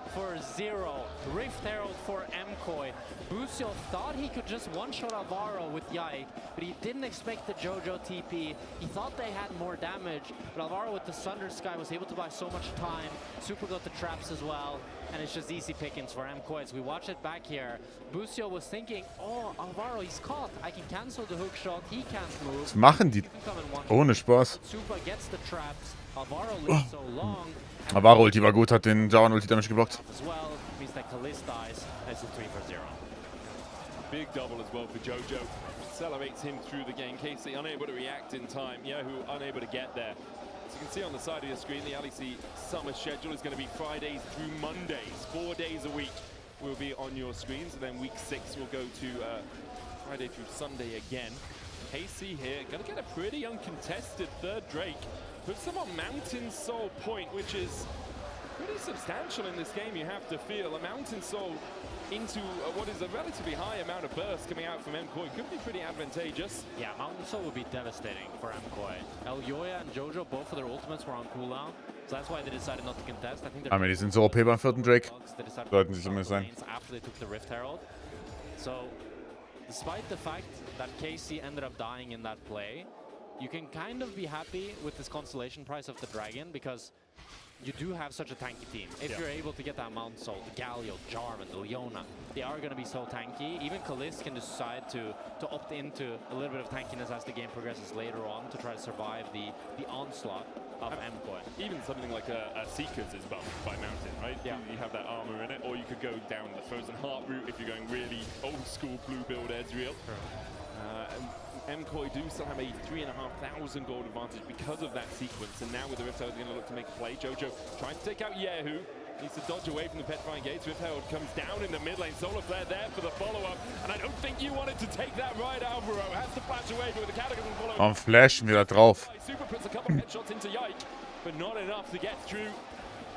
Rift Herald for MKOI. Busio thought he could just one-shot Alvaro with Yike, but he didn't expect the Jojo TP. He thought they had more damage, but Alvaro with the Sunder Sky was able to buy so much time. Super got the traps as well, and it's just easy pickings for MKOI. As we watch it back here, Busio was thinking, oh, Alvaro, he's caught. I can cancel the hook shot. He can't move. Was machen die? Ohne Spaß. Super gets the traps. Alvaro lives so long. Alvaro Ulti war gut, hat den Jawan Ulti Damage geblockt. As well, means that Kalista dies. It's a 3-0. Big double as well for Jojo. Accelerates him through the game. Casey unable to react in time. Yahoo unable to get there. As you can see on the side of your screen, the LEC summer schedule is going to be Fridays through Mondays. 4 days a week will be on your screens. And then week 6 will go to Friday through Sunday again. Casey here, going to get a pretty uncontested third Drake. Puts them on Mountain Soul point, which is pretty substantial in this game, you have to feel. A Mountain Soul into what is a relatively high amount of burst coming out from MKOI could be pretty advantageous. Yeah, Mountain Soul would be devastating for MKOI. Elioya and Jojo, both of their ultimates were on cooldown, so that's why they decided not to contest. I think Aber die sind so OP beim vierten Drake. Sollten sie zumindest sein. After they took the Rift Herald. So, despite the fact that KC ended up dying in that play, you can kind of be happy with this constellation price of the Dragon because you do have such a tanky team. If you're able to get that Mountain Soul, the Galio, Jarvan, the Leona, they are going to be so tanky. Even Kalist can decide to opt into a little bit of tankiness as the game progresses later on to try to survive the onslaught of MKOI. Even something like a Seekers is buffed by Mountain, right? Yeah. You have that armor in it, or you could go down the Frozen Heart route if you're going really old school blue build Ezreal. MKOI do still have a 3,500 gold advantage because of that sequence, and now with the Rift Herald going to look to make a play. Jojo trying to take out Yahoo. Needs to dodge away from the petrifying gates. Rift Herald comes down in the mid lane. Solar Flare there for the follow-up. And I don't think you wanted to take that right, Alvaro. Has to flash away, but with the Cataclysm follow. Warum flashen wir da drauf? Super puts a couple of headshots into Yike, but not enough to get through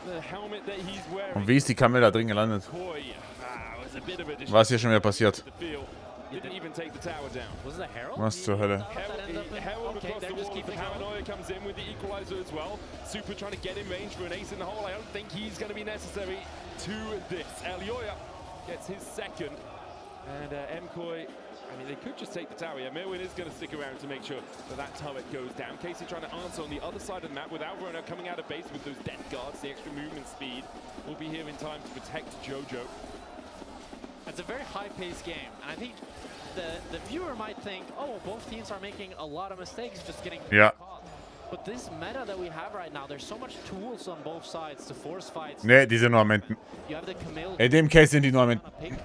the helmet that he's wearing. Und wie ist die Kamelle da drin gelandet? Was ist hier schon wieder passiert? Didn't even take the tower down. Was it a Herald? Was zur Hölle? Herald across the wall. The Paranoia comes in with the equalizer as well. Super trying to get in range for an ace in the hole. I don't think he's going to be necessary to this. Elioya gets his second. And MKOI, I mean, they could just take the tower. Yeah, Mirwin is going to stick around to make sure that that turret goes down. Casey trying to answer on the other side of the map with Alvaro coming out of base with those death guards. The extra movement speed will be here in time to protect Jojo. It's a very high-paced game, and I think the viewer might think, oh, both teams are making a lot of mistakes, just getting caught. But this meta that we have right now, there's so much tools on both sides to force fights. Ne, die sind nur am Enden. You have the Camille. In dem Case sind die nur am Enden.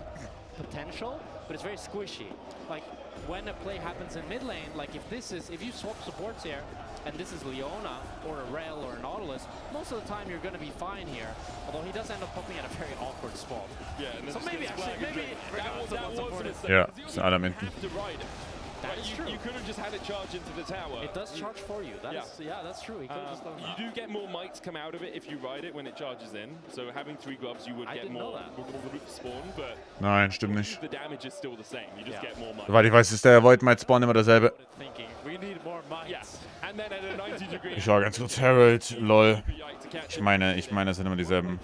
Potential, but it's very squishy. Like when a play happens in mid lane, like if you swap supports here, and this is Leona or a Rel or a Nautilus, most of the time you're going to be fine here. Although he does end up popping at a very awkward spot. Yeah, and so maybe that was a mistake. Ja, sind alle am Enden. That is true. You could have just had it charge into the tower. It does charge for you. Yeah, that's true. He could have just done that. You do get more mites come out of it if you ride it when it charges in. So having 3 gloves, you would get more spawn, but Nein, stimmt nicht. the damage is still the same. You just get more mites. Soweit ich weiß, ist der Void Might Spawn immer derselbe. We need more mites. And then at a 90-degree Ich war ganz kurz Herald, lol. Ich meine, es sind immer dieselben.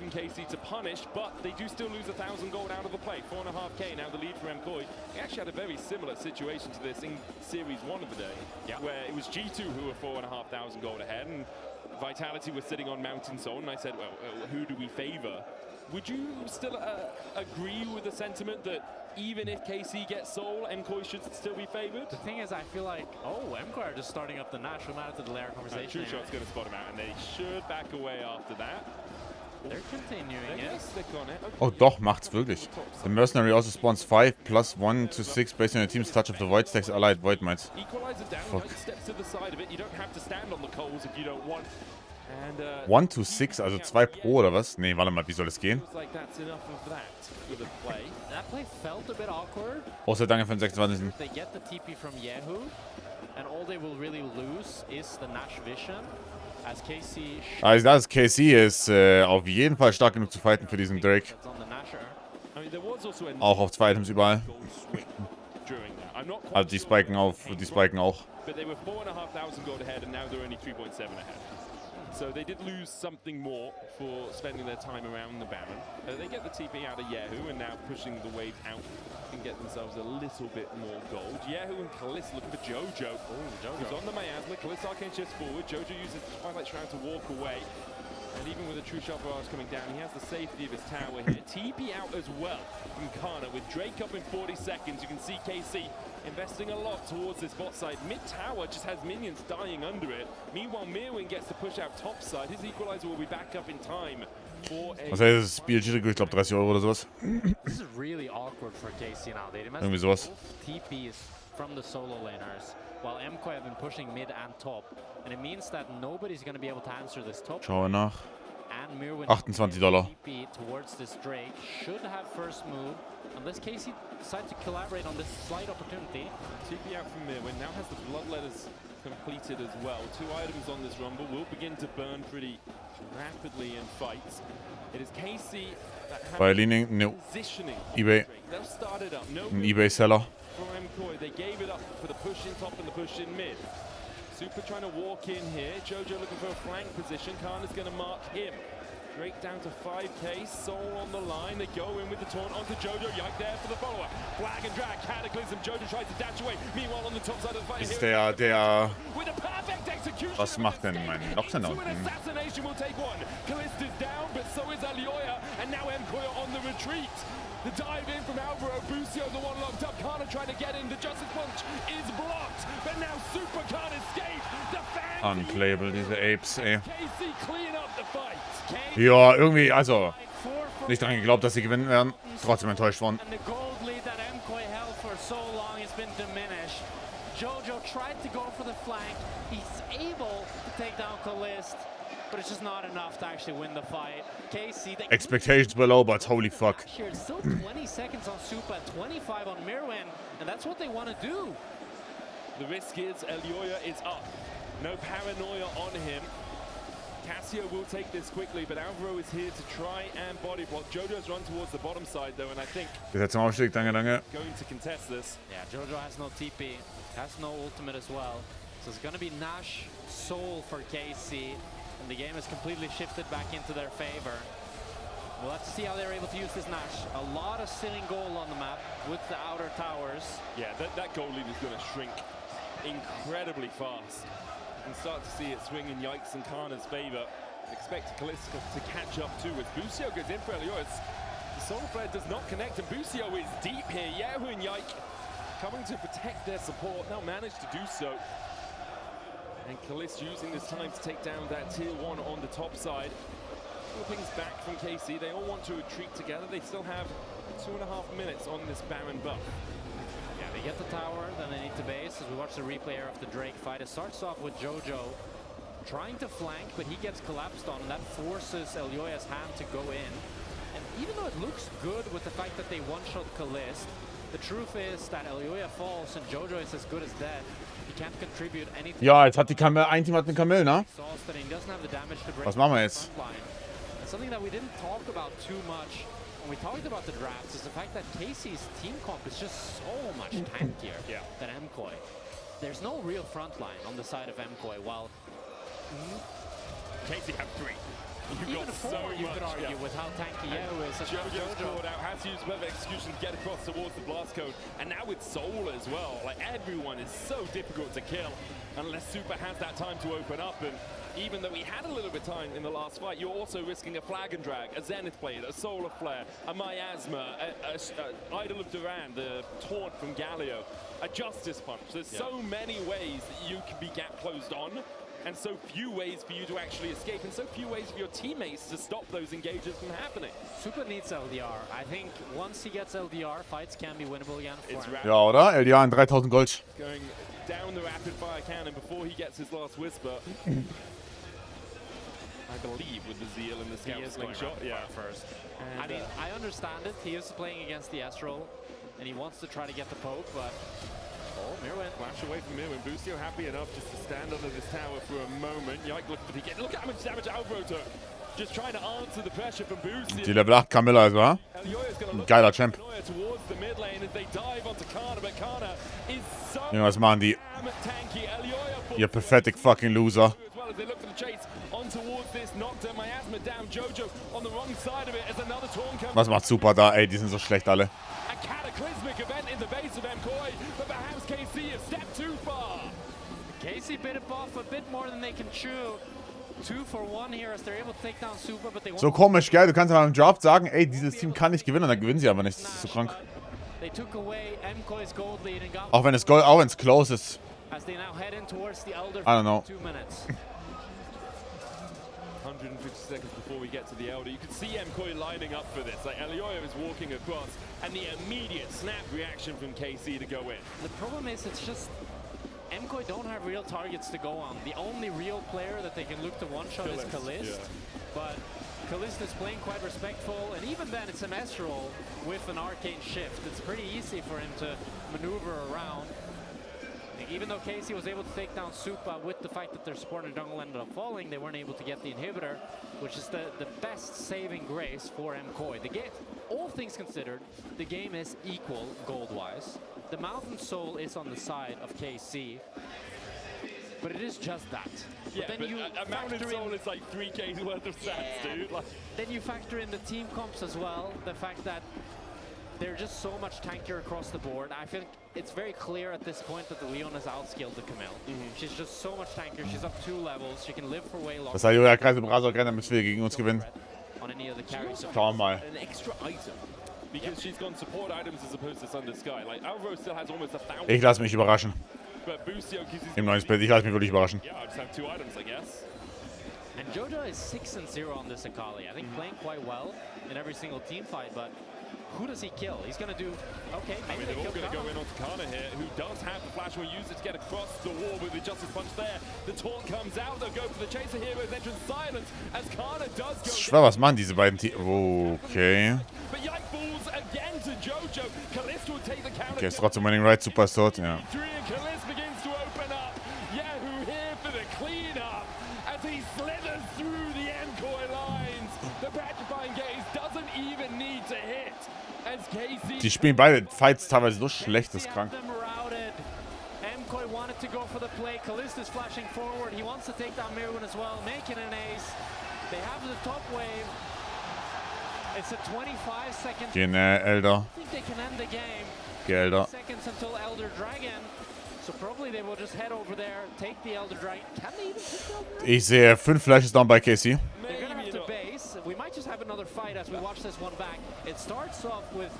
to punish, but they do still lose 1,000 gold out of the play. 4.5k now the lead for MKOI. They actually had a very similar situation to this in Series 1 of the day, where it was G2 who were 4,500 gold ahead, and Vitality was sitting on Mountain Soul, and I said, well, who do we favor? Would you still agree with the sentiment that even if KC gets Soul, MKOI should still be favored? The thing is, I feel like, MKOI are just starting up the natural matter to the layer conversation. True Shot's going to spot him out, and they should back away after that. They're continuing, yes. Oh doch, macht's wirklich. The Mercenary also spawns 5 plus 1 to 6 based on your team's touch of the Void stacks allied Void Mites. Fuck. 1 to 6, also 2 pro oder was? Nee, warte mal, wie soll das gehen? Außer danke für den 26. They get the TP from Yahoo, and all they will really lose is the Nash Vision. As KC also das KC ist auf jeden Fall stark genug zu fighten für diesen Drake. Auch auf 2 Items überall. Also die spiken auf, die spiken auch. But they were 4,500 gold ahead, and now they're only 3.7 ahead. So they did lose something more for spending their time around the Baron. They get the TP out of Yahoo, and now pushing the wave out can get themselves a little bit more gold. Yahoo and Kaliss looking for Jojo. Who's on the Miasma. Kaliss Arcane shifts forward. Jojo uses Twilight Shroud to walk away. And even with a True Shot Barrage coming down, he has the safety of his tower here. TP out as well from Kana. With Drake up in 40 seconds, you can see KC investing a lot towards this bot side. Mid-tower just has minions dying under it. Meanwhile, Mirwin gets to push out top side. His equalizer will be back up in time for a... Was heißt das Spieltag? Ich glaube 30 € oder sowas. This is really awkward for KC now. They Irgendwie sowas. TPs from the solo laners, while MKOI have been pushing mid and top. And it means that nobody's going to be able to answer this top. Schauen wir nach. And Mirwin $28. TP towards this Drake should have first move, unless KC decides to collaborate on this slight opportunity. TP out from Mirwin, now has the Bloodletters completed as well. 2 items on this Rumble will begin to burn pretty rapidly in fights. It is KC that has positioning. eBay. They'll start it up. No Ein eBay-Seller. For MKOI, they gave it up for the push in top and the push in mid. Super trying to walk in here. Jojo looking for a flank position. Kana's going to mark him. Drake down to 5k. Soul on the line. They go in with the taunt onto Jojo. Yike there for the follow-up. Flag and drag. Cataclysm. Jojo tries to dash away. Meanwhile on the top side of the fight. Ist der... With a perfect execution. Was macht denn mein Noxen da unten? Assassination will take one. Callista's down, but so is Elioya. And now MKOI on the retreat. The dive in from Alvaro, Busio, the one locked up. Kana trying to get in. The Justice Punch is blocked. But now Super can't escape. The fans Unplayable, diese Apes, ey. KC clean up the fight. Ja, irgendwie, also, nicht dran geglaubt, dass sie gewinnen werden. Trotzdem enttäuscht worden. And the gold lead that MKOI held for so long has been diminished. Jojo tried to go for the flank. He's able to take down Kalist, but it's just not enough to actually win the fight. KC, Expectations were low, but holy fuck. here, it's still 20 seconds on Supa, 25 on Mirwin, and that's what they want to do. The risk is Elioya is up. No paranoia on him. Cassio will take this quickly, but Alvaro is here to try and body block. Jojo's run towards the bottom side though, and I think Jetzt zum Aufstieg, danke, danke. going to contest this. Yeah, Jojo has no TP, has no ultimate as well. So it's going to be Nash Soul for KC, and the game has completely shifted back into their favor. We'll have to see how they're able to use this Nash. A lot of sitting goal on the map with the outer towers. Yeah, that goal lead is going to shrink incredibly fast. You can start to see it swing in Yikes and Kana's favor. Expect Kalista to catch up too as Busio goes in for Elioya. The Solar Flare does not connect, and Busio is deep here. Yahoo and Yike coming to protect their support. They'll manage to do so. And Kalista using this time to take down that tier 1 on the top side. Things back from KC. They all want to retreat together. They still have 2.5 minutes on this Baron buff. Yeah, they get the tower, then they need to base. As we watch the replay of the Drake fight, it starts off with Jojo trying to flank, but he gets collapsed on, and that forces Elioya's hand to go in. And even though it looks good with the fact that they one-shot Kalist, the truth is that Elioya falls and Jojo is as good as dead. He can't contribute anything. Ja, jetzt hat die Kamel, ein Team hat eine Kamel, ne? Exhausted, and he doesn't have the damage to break Was machen wir jetzt? the front line. And something that we didn't talk about too much when we talked about the drafts is the fact that KC's team comp is just so much tankier than MKOI. There's no real front line on the side of MKOI, while KC have 3. You've even got 4 so you much, could argue with how tanky Yeo is. Jojo's caught out, has to use perfect execution to get across towards the blast cone, and now with Soul as well. Like, everyone is so difficult to kill unless Super has that time to open up, and even though he had a little bit of time in the last fight, you're also risking a flag and drag, a Zenith Blade, a Solar Flare, a Miasma, a Idol of Duran, the Taunt from Galio, a Justice Punch. There's so many ways that you can be gap closed on, and so few ways for you to actually escape, and so few ways for your teammates to stop those engages from happening. Super needs LDR. I think once he gets LDR, fights can be winnable again for him. Ja, oder? LDA in 3000 Gold. Going down the rapid fire cannon before he gets his last whisper. I believe with the Zeal and the Scout Slingshot. First. I mean, I understand it. He is playing against the Astral, and he wants to try to get the poke, but Mirwin. Flash away from Mirwin. Busio happy enough just to stand under this tower for a moment. Yike looking to get. Look at how much damage Alvaro took. Just trying to answer the pressure from Busio. Die Level 8 Camilla also, wa? Ein geiler Champ. Towards the mid lane as they dive onto Kana, but Kana is so Was machen die? tanky. Ihr pathetic fucking loser. As they look for the chase on towards this, knocked Miasma down. Jojo on the wrong side of it as another Torn comes. Was macht Super da? Ey, die sind so schlecht alle. A cataclysmic event in the base of MKOI, but perhaps KC have stepped too far. KC bit it off a bit more than they can chew. 2 for 1 here as they're able to take down Super, but they So komisch, gell? Du kannst aber im Draft sagen, ey, dieses Team kann nicht gewinnen, und dann gewinnen sie aber nicht. Das ist so krank. They took away MKOI's gold lead and got Auch wenn es close ist. as they now head in towards the Elder I don't know. 2 minutes. 150 seconds before we get to the Elder. You can see MKOI lining up for this. Like, Elioya is walking across, and the immediate snap reaction from KC to go in. The problem is it's just MKOI don't have real targets to go on. The only real player that they can look to one-shot is Kalist. But Kalist is playing quite respectful, and even then it's a Mestral with an Arcane Shift. It's pretty easy for him to maneuver around. Even though KC was able to take down Supa, with the fact that their support and jungle ended up falling, they weren't able to get the inhibitor, which is the best saving grace for MKOI. The game, all things considered, the game is equal gold-wise. The Mountain Soul is on the side of KC, but it is just that. Yeah, then but you a Mountain Soul is like 3K's worth of stats, dude. Like, then you factor in the team comps as well, the fact that they're just so much tankier across the board. I think it's very clear at this point that the Leon has outskilled the Camille. She's just so much tankier. She's up 2 levels. She can live for way longer. Das heißt, ja, Kreis im Raser rennen, damit wir gegen uns gewinnen. On any of the carries. Schauen wir mal. an extra item. Because she's gone support items as opposed to Thunder Sky. Like, Alvaro still has almost 1,000. Ich lasse mich überraschen. But Busio kisses Im neuen Split, ich lasse mich wirklich überraschen. Yeah, I just have 2 items, I guess. And Jojo is 6-0 on this Akali. I think playing quite well in every single team fight, but who does he kill? He's going to do, okay, I maybe mean, they they're all kill going to go Kana. in on Kana here, who does have the flash. Will use it to get across the wall with the Justice Punch there. The taunt comes out. They'll go for the Chaser Heroes entrance silence as Kana does go. Ist schwer, was machen diese beiden Teams? Okay. But Yike falls again to Jojo. Callisto will take the counter. Okay, ist trotzdem Winning Right, Super Sword, ja. And Callisto begins to open up. Yahoo here for the cleanup as he slithers through the MKOI lines. The petrifying gaze doesn't even need to hit. As Casey Die spielen beide Fights teilweise so schlecht, das ist krank. MKOI wanted to go for the play. Callisto's flashing forward. He wants to take down Mirwin as well, making an ace. They have the top wave. It's a 25-second. Gehen Elder. I think they can end the game. Geh Elder. Seconds until Elder Dragon. So probably they will just head over there, take the Elder Dragon. Can they even take the Elder Dragon? Ich sehe 5 Flashes down bei Casey. They're gonna have to base. We might just have another fight as we watch this one back. It starts off with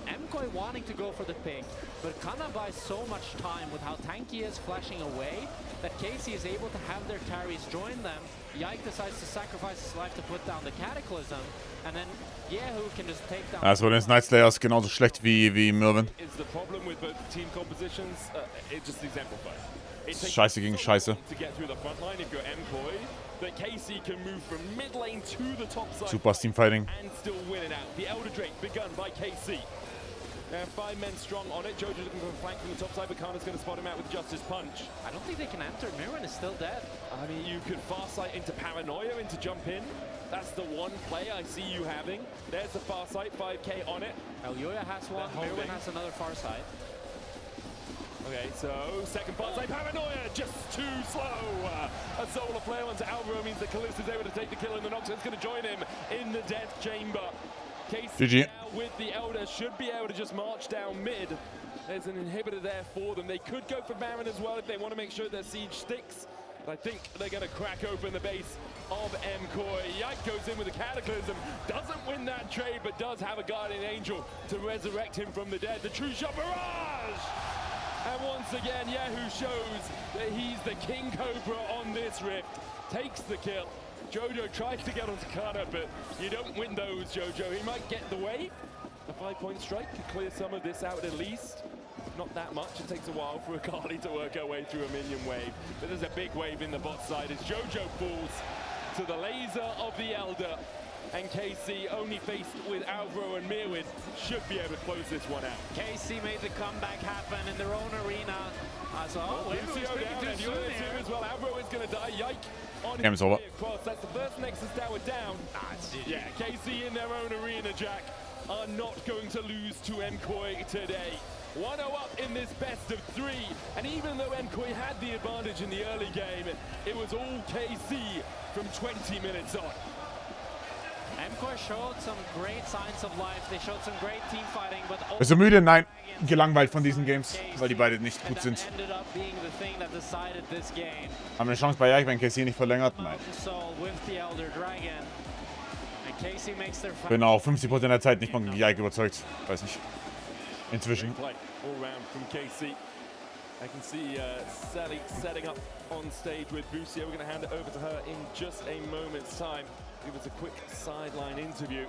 MKOI wanting to go for the pick, but Kana buys so much time with how tanky he is flashing away that Casey is able to have their carries join them. Yike decides to sacrifice his life to put down the Cataclysm, and then Yahoo can just take down. Also, den Night Slayer ist genauso schlecht wie Mirwin. is the problem with both team compositions. It just exemplifies. It takes Scheiße gegen Scheiße. to get through the front line if you're MKOI, but Casey can move from mid lane to the top side Super Teamfighting. and still win it out. The Elder Drake begun by KC. 5 men strong on it. Jojo's looking for a flank from the top side, but Kana's going to spot him out with Justice Punch. I don't think they can enter. Mirwin is still dead. I mean, you could Farsight into Paranoia, into Jump In. That's the one play I see you having. There's the Farsight, 5k on it. Elyoya has one. Mirwin has another Farsight. Okay, so second Farsight, Paranoia, just too slow. A Solar Flare onto Alvaro means that Callisto's able to take the kill, and the Noxion's going to join him in the Death Chamber. Casey GG. now with the Elder should be able to just march down mid. There's an inhibitor there for them. They could go for Baron as well if they want to make sure their siege sticks. But I think they're going to crack open the base of MKOI. Yike goes in with a Cataclysm. Doesn't win that trade, but does have a Guardian Angel to resurrect him from the dead. The True Shot Barrage! And once again, Yahoo shows that he's the King Cobra on this rift. Takes the kill. Jojo tries to get onto Kana, but you don't win those, Jojo. He might get the wave. A 5-point strike could clear some of this out at least. Not that much. It takes a while for Akali to work her way through a minion wave. But there's a big wave in the bot side as Jojo falls to the laser of the Elder. And KC, only faced with Alvaro and Mirwin, should be able to close this one out. KC made the comeback happen in their own arena. Lucio down, and you're there too as well. Alvaro is going to die. Yike on Game's his over. way across. That's the first Nexus Tower down. Yeah, KC in their own arena, Jack, are not going to lose to MKOI today. 1-0 up in this best of 3, and even though MKOI had the advantage in the early game, it was all KC from 20 minutes on. MKOI showed some great signs of life. They showed some great team fighting, but Bist du müde? Nein. Gelangweilt von diesen Games, weil die beide nicht gut sind. ended up being the thing that decided this game. Haben wir eine Chance bei Yike, wenn KC nicht verlängert? Nein. So with the Elder Dragon, and KC makes their Bin auch 50% der Zeit nicht von Yike überzeugt. Weiß nicht. Inzwischen. Play all round from KC. I can see Sally setting up on stage with Bucio. We're going to hand it over to her in just a moment's time. Give us a quick sideline interview.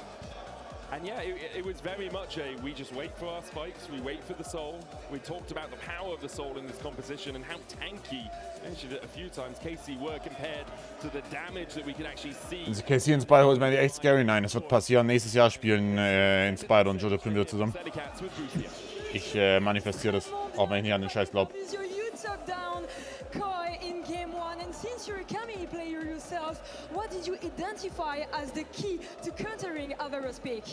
And yeah, it was very much a, we just wait for our spikes, we wait for the soul. We talked about the power of the soul in this composition and how tanky, mentioned it a few times, KC were compared to the damage that we can actually see. Wenn sie KC ins Spider holt, wären die echt scary. Nein, es wird passieren. Nächstes Jahr spielen in Spider und Jojo wieder zusammen. Cats with Bucio. Ich manifestiere das, auch wenn ich nicht an den Scheiß glaube. In game 1, and since you're a Kami player yourself, what did you identify as the key to countering Alvaro's pick?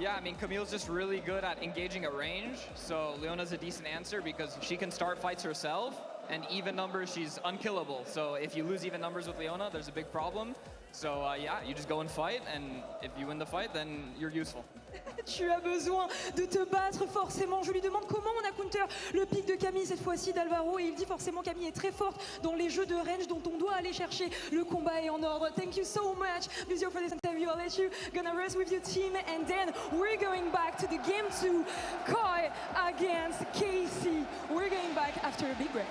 Yeah, I mean, Camille's just really good at engaging at range, so Leona's a decent answer because she can start fights herself, and even numbers, she's unkillable. So if you lose even numbers with Leona, there's a big problem. So yeah, you just go and fight, and if you win the fight, then you're useful. Tu as besoin de te battre forcément. Je lui demande comment on a counter le pick de Camille cette fois-ci d'Alvaro, et il dit forcément Camille est très forte dans les jeux de range dont on doit aller chercher. Le combat est en ordre. Thank you so much, Lucio, for this interview. I'll let you gonna rest with your team, and then we're going back to the game 2, KOI against KC. We're going back after a big break.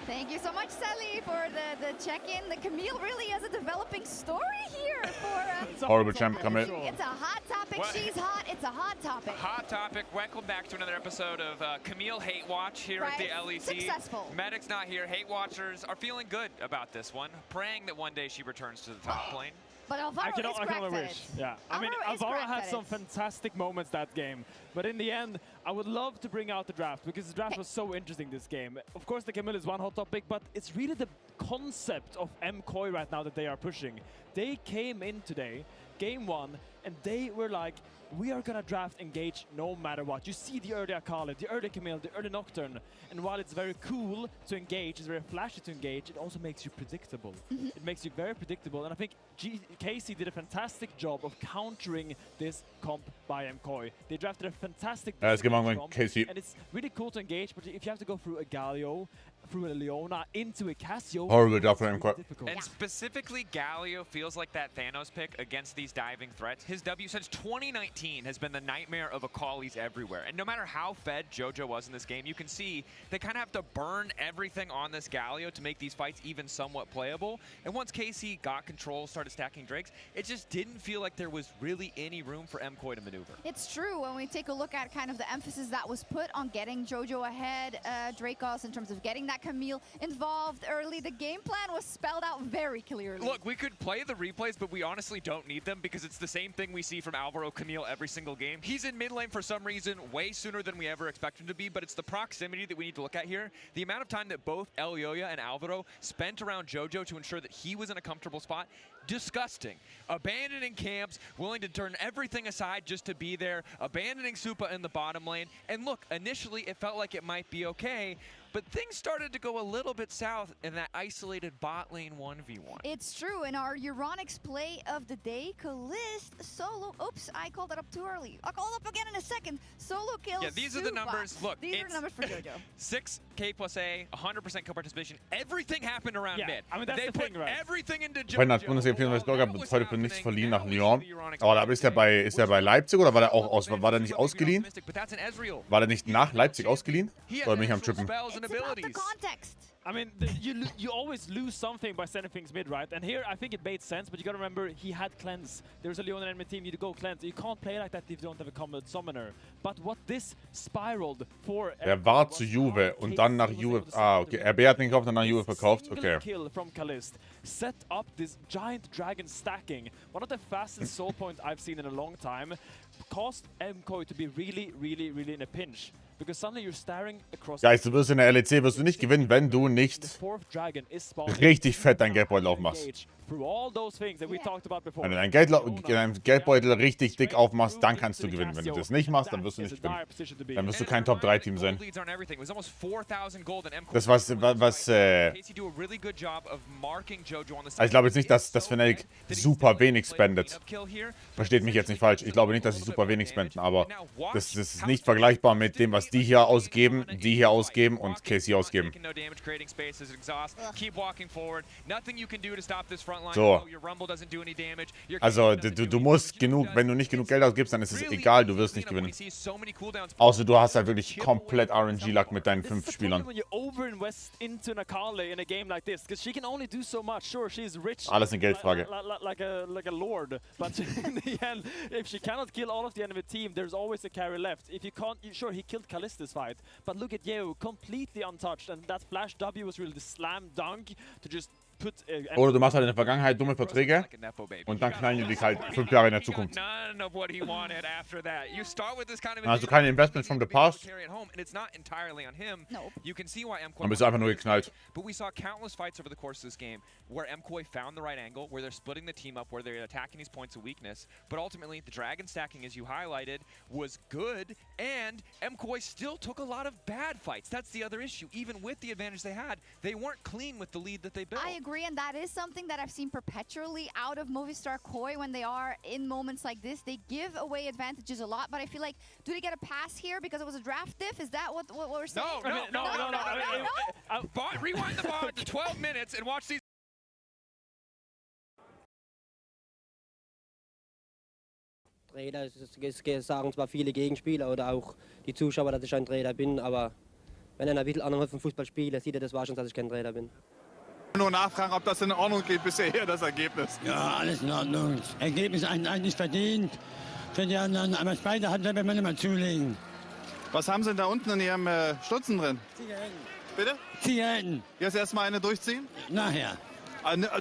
Thank you so much, Sally, for the check-in. The Camille really has a developing story here for... Horrible champ, Camille. It's a hot topic. What? She's hot. It's a hot topic. Hot topic. Welcome back to another episode of Camille Hate Watch here at the LEC. Successful. Medic's not here. Hate Watchers are feeling good about this one, praying that one day she returns to the top lane. But Alvaro is I can only wish. Yeah, I mean, Alvaro had some fantastic moments that game, but in the end, I would love to bring out the draft because the draft was so interesting this game. Of course, the Camille is one hot topic, but it's really the concept of MKOI right now that they are pushing. They came in today, game one, and they were like, we are gonna draft Engage no matter what. You see the early Akali, the early Camille, the early Nocturne, and while it's very cool to engage, it's very flashy to engage, it also makes you predictable. It makes you very predictable, and I think KC did a fantastic job of countering this comp by MKOI. They drafted a fantastic Let's get on comp, KC. and it's really cool to engage, but if you have to go through a Galio, through a Leona, into a Cassio, Horrible job for MKOI. And specifically, Galio feels like that Thanos pick against these diving threats. His W since 2019 has been the nightmare of Akali's everywhere. And no matter how fed JoJo was in this game, you can see they kind of have to burn everything on this Galio to make these fights even somewhat playable. And once KC got control, started stacking Drakes, it just didn't feel like there was really any room for MKOI to maneuver. It's true. When we take a look at kind of the emphasis that was put on getting JoJo ahead, Dracos, in terms of getting that Camille involved early, the game plan was spelled out very clearly. Look, we could play the replays, but we honestly don't need them because it's the same thing we see from Alvaro Camille every single game. He's in mid lane for some reason way sooner than we ever expect him to be, but it's the proximity that we need to look at here. The amount of time that both Elioya and Alvaro spent around JoJo to ensure that he was in a comfortable spot, disgusting. Abandoning camps, willing to turn everything aside just to be there, abandoning Supa in the bottom lane. And look, initially it felt like it might be okay, but things started to go a little bit south in that isolated bot lane 1v1. It's true. In our Euronics play of the day, Kalist solo. Oops, I called that up too early. I'll call it up again in a second. Solo kills. Yeah, these are the numbers. Look, these are the numbers for JoJo. 6K plus A, 100% kill participation. Everything happened around mid. I mean, that's they the put thing, right? everything into Vorhin hat JoJo. Bundesliga 34 Bürger What was heute für nichts happening verliehen nach now Lyon. is the Euronics Aber ist er bei Leipzig oder war der auch aus, war der nicht ausgeliehen? But that's an Ezreal. War der nicht nach Leipzig ausgeliehen? He Oder has bin ich am actual Trippen? spells and It's about the abilities. context. I mean, you always lose something by sending things mid, right? And here, I think it made sense, but you gotta remember, he had cleanse. There's a Leon enemy team, you need to go cleanse. You can't play like that if you don't have a combat summoner. But what this spiraled for... Er war zu Juve und dann nach Juve... Ah, okay. RB hat ihn gekauft und dann nach Juve verkauft. Okay. Kill from Kalist set up this giant dragon stacking. One of the fastest soul points I've seen in a long time. Caused MKOI to be really, really, really in a pinch. Because suddenly you're staring across... Guys, du wirst in der LEC wirst du nicht gewinnen, wenn du nicht richtig fett deinen Geldbeutel aufmachst. Wenn du deinen Geldbeutel richtig dick aufmachst, dann kannst du gewinnen. Wenn du das nicht machst, dann wirst du nicht gewinnen. Dann wirst du kein Top-3-Team sein. Das was ich glaube jetzt nicht, dass Fnatic super wenig spendet. Versteht mich jetzt nicht falsch. Ich glaube nicht, dass sie super wenig spenden, aber das ist nicht vergleichbar mit dem, was die hier ausgeben und KC ausgeben. So. Also, du musst genug, wenn du nicht genug Geld ausgibst, dann ist es egal, du wirst nicht gewinnen. Außer du hast halt wirklich komplett RNG-Luck mit deinen 5 Spielern. Alles eine Geldfrage. Like a lord, but in the end, if she cannot kill all of the enemy team, there's always a carry left. If you can't, sure, he killed Kalista's fight, but look at Yeo, completely untouched, and that flash W was really the slam dunk to just put... Oder du machst halt in der Vergangenheit dumme Verträge und dann knallen die dich halt 5 Jahre in der Zukunft. Dann hast du keine Investments from the past. Dann bist du einfach nur geknallt. But we saw countless fights over the course of this game where MKOI found the right angle, where they're splitting the team up, where they're attacking these points of weakness. But ultimately, the dragon stacking, as you highlighted, was good, and MKOI still took a lot of bad fights. That's the other issue. Even with the advantage they had, they weren't clean with the lead that they built. I agree, and that is something that I've seen perpetually out of Movistar KOI when they are in moments like this. They give away advantages a lot, but I feel like, do they get a pass here because it was a draft diff? Is that what we're saying? No. Rewind the ball to 12 minutes and watch these. Trader, es sagen zwar viele Gegenspieler oder auch die Zuschauer, dass ich ein Trader bin, aber Wenn einer ein bisschen Ahnung hat vom Fußballspiel, dann sieht er, das war schon, dass ich kein Trainer bin. Nur nachfragen, ob das in Ordnung geht bisher, das Ergebnis. Ja, alles in Ordnung. Ergebnis eigentlich verdient. Für die anderen, aber das beide hat wenn man immer zulegen. Was haben Sie denn da unten in Ihrem Stutzen drin? Zigaretten. Bitte? Zigaretten. Jetzt erstmal eine durchziehen? Nachher.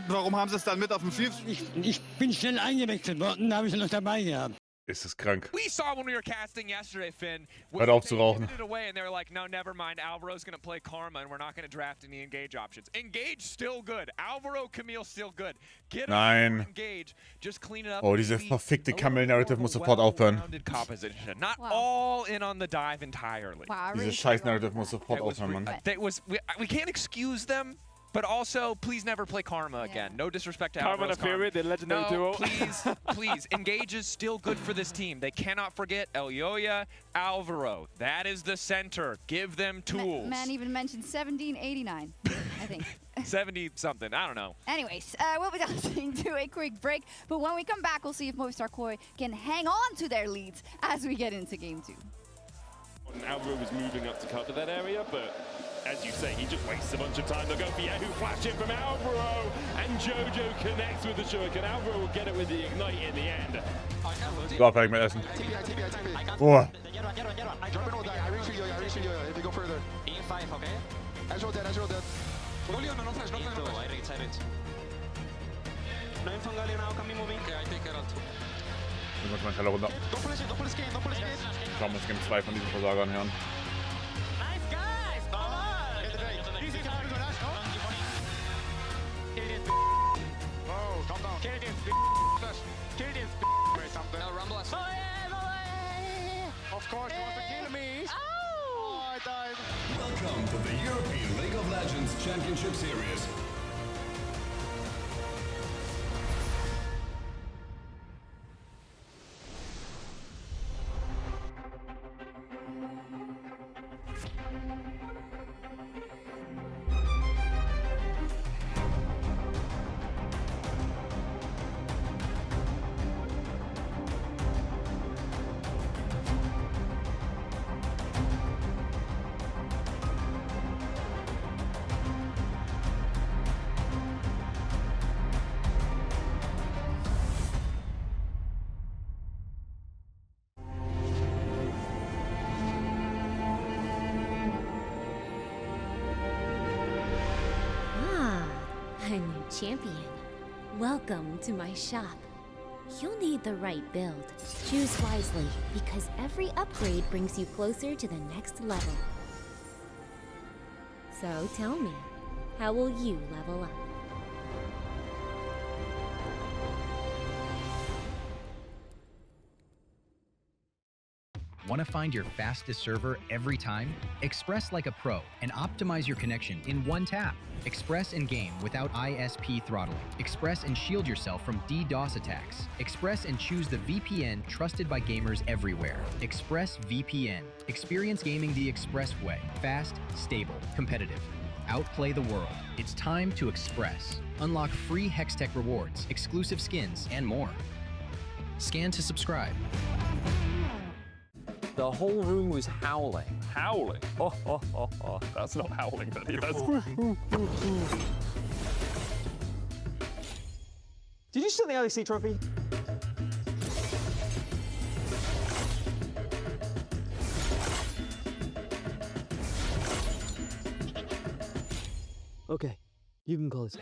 Warum haben Sie es dann mit auf dem Spiel? Ich bin schnell eingewechselt worden, da habe ich es noch dabei gehabt. Ist es krank. We saw when we were casting yesterday, Finn. Hört auf zu rauchen. They away and they were like, no, never mind. Alvaro's going to play Karma and we're not going to draft any Engage options. Engage still good. Alvaro, Camille still good. Get Nein. Engage. Just clean it up. Oh, diese verfickte Camille-Narrative muss sofort aufhören. Not all in on the dive entirely. Wow, Diese Scheiß-Narrative muss sofort aufhören, Mann. We can't excuse them. But also, please never play Karma again. No disrespect to Karma Alvaro's and Fury, the legendary duo. please. Engage is still good for this team. They cannot forget Elyoya, Alvaro. That is the center. Give them tools. Man even mentioned 1789, I think. 70-something. I don't know. Anyways, we'll be dancing to a quick break. But when we come back, we'll see if Movistar KOI can hang on to their leads as we get into Game 2. Alvaro was moving up to cover that area, but as you say, he just wastes a bunch of time. They'll go for Yahoo, flash in from Alvaro, and Jojo connects with the Shuriken. Alvaro will get it with the Ignite in the end. So, fertig mit Essen. Boah. Ich muss meinen Teller runter. Schauen wir uns Game 2 von diesen Versagern hören. Of course, you want to kill me. Oh, I died. Welcome to the European League of Legends Championship Series. A new champion. Welcome to my shop. You'll need the right build. Choose wisely, because every upgrade brings you closer to the next level. So tell me, how will you level up? Want to find your fastest server every time? Express like a pro and optimize your connection in one tap. Express in game without ISP throttling. Express and shield yourself from DDoS attacks. Express and choose the VPN trusted by gamers everywhere. Express VPN. Experience gaming the Express way. Fast, stable, competitive. Outplay the world. It's time to Express. Unlock free Hextech rewards, exclusive skins, and more. Scan to subscribe. The whole room was howling. Howling? Oh. That's not howling, buddy. That's... Did you steal the LEC trophy? Okay, you can call it.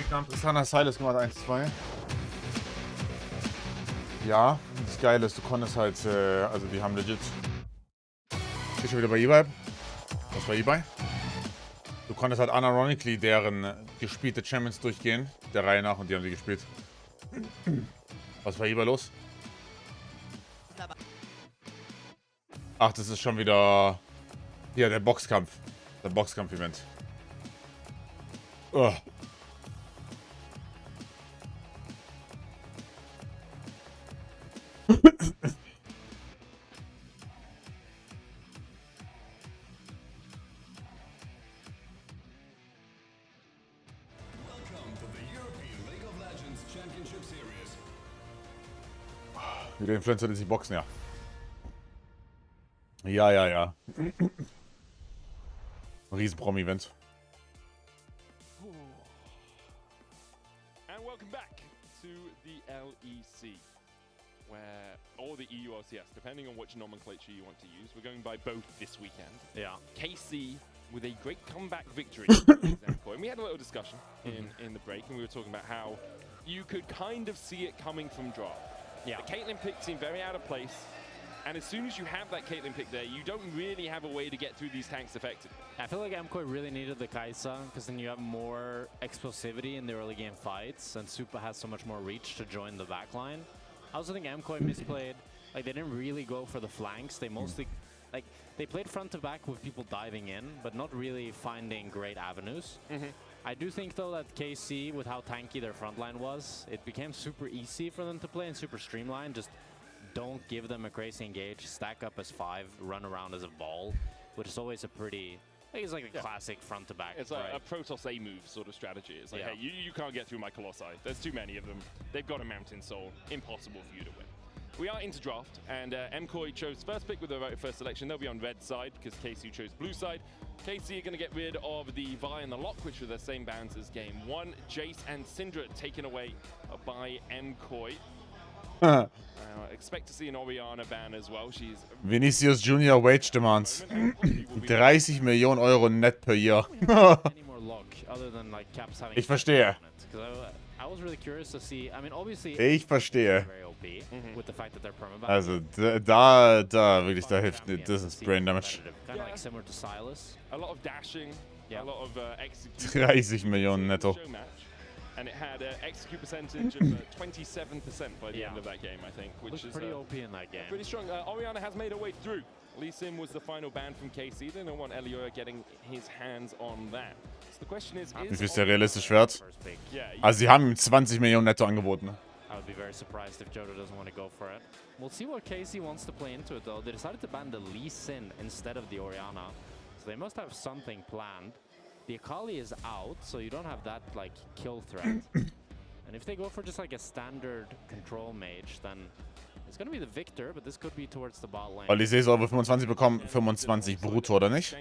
Sana Silas gemacht, 1-2. Ja, das Geile ist, du konntest halt, also die haben legit. Ich schon wieder bei eBay. Was war eBay? Du konntest halt unironically deren gespielte Champions durchgehen, der Reihe nach, und die haben sie gespielt. Was war eBay los? Ach, das ist schon wieder hier der Boxkampf. Der Boxkampf-Event. Oh. Wie der Influencer, die boxen, ja. Ja. Riesen-Prom-Event. And welcome back to the LEC, where, or the EULCS, depending on which nomenclature you want to use. We're going by both this weekend. Yeah. KC with a great comeback victory against MKOI. And we had a little discussion in the break, and we were talking about how you could kind of see it coming from draft. Yeah. The Caitlyn pick seemed very out of place, and as soon as you have that Caitlyn pick there, you don't really have a way to get through these tanks effectively. I feel like MKOI really needed the Kai'Sa, because then you have more explosivity in the early game fights, and Supa has so much more reach to join the backline. I also think MKOI misplayed. Like, they didn't really go for the flanks. They mostly, like, they played front to back with people diving in, but not really finding great avenues. I do think, though, that KC, with how tanky their front line was, it became super easy for them to play and super streamlined. Just don't give them a crazy engage, stack up as 5, run around as a ball, which is always a pretty, I think it's like a classic front to back. It's like a Protoss A move sort of strategy. It's like, Yeah. hey, you can't get through my Colossi. There's too many of them. They've got a Mountain Soul. Impossible for you to win. We are into draft, and MKOI chose first pick with their first selection. They'll be on red side because KC chose blue side. KC are going to get rid of the Vi and the Lock, which are the same bans as game 1. Jace and Syndra taken away by MKOI. Expect to see an Orianna ban as well. She's Vinicius Junior Wage Demands. 30 Millionen Euro net per year. Any more luck other than like Caps having Ich verstehe. I was really curious to see. I mean, obviously, Ich verstehe. very OP with the fact that they're permaban. Also da wirklich, da hilft, das ist Brain Damage. Kind of like similar to Silas. a lot of dashing, a lot of execute. 30 Millionen netto. And it had an execute percentage of 27% by the end of that game, I think, which is pretty OP in that game. Pretty strong. Orianna has made her way through. Lee Sim was the final ban from KC. They don't want Elioya getting his hands on that. So the question is Wie viel ist der realistisch wert? Yeah, Also sie haben ihm 20 Millionen netto angeboten. I would be very surprised if Jodo doesn't want to go for it. We'll see what KC wants to play into it, though. They decided to ban the Lee Sin instead of the Orianna, so they must have something planned. The Akali is out, so you don't have that, like, kill threat. And if they go for just, like, a standard control mage, then it's going to be the Victor, but this could be towards the bot lane. Odyssey soll wohl 25 bekommen, 25 brutto, oder nicht?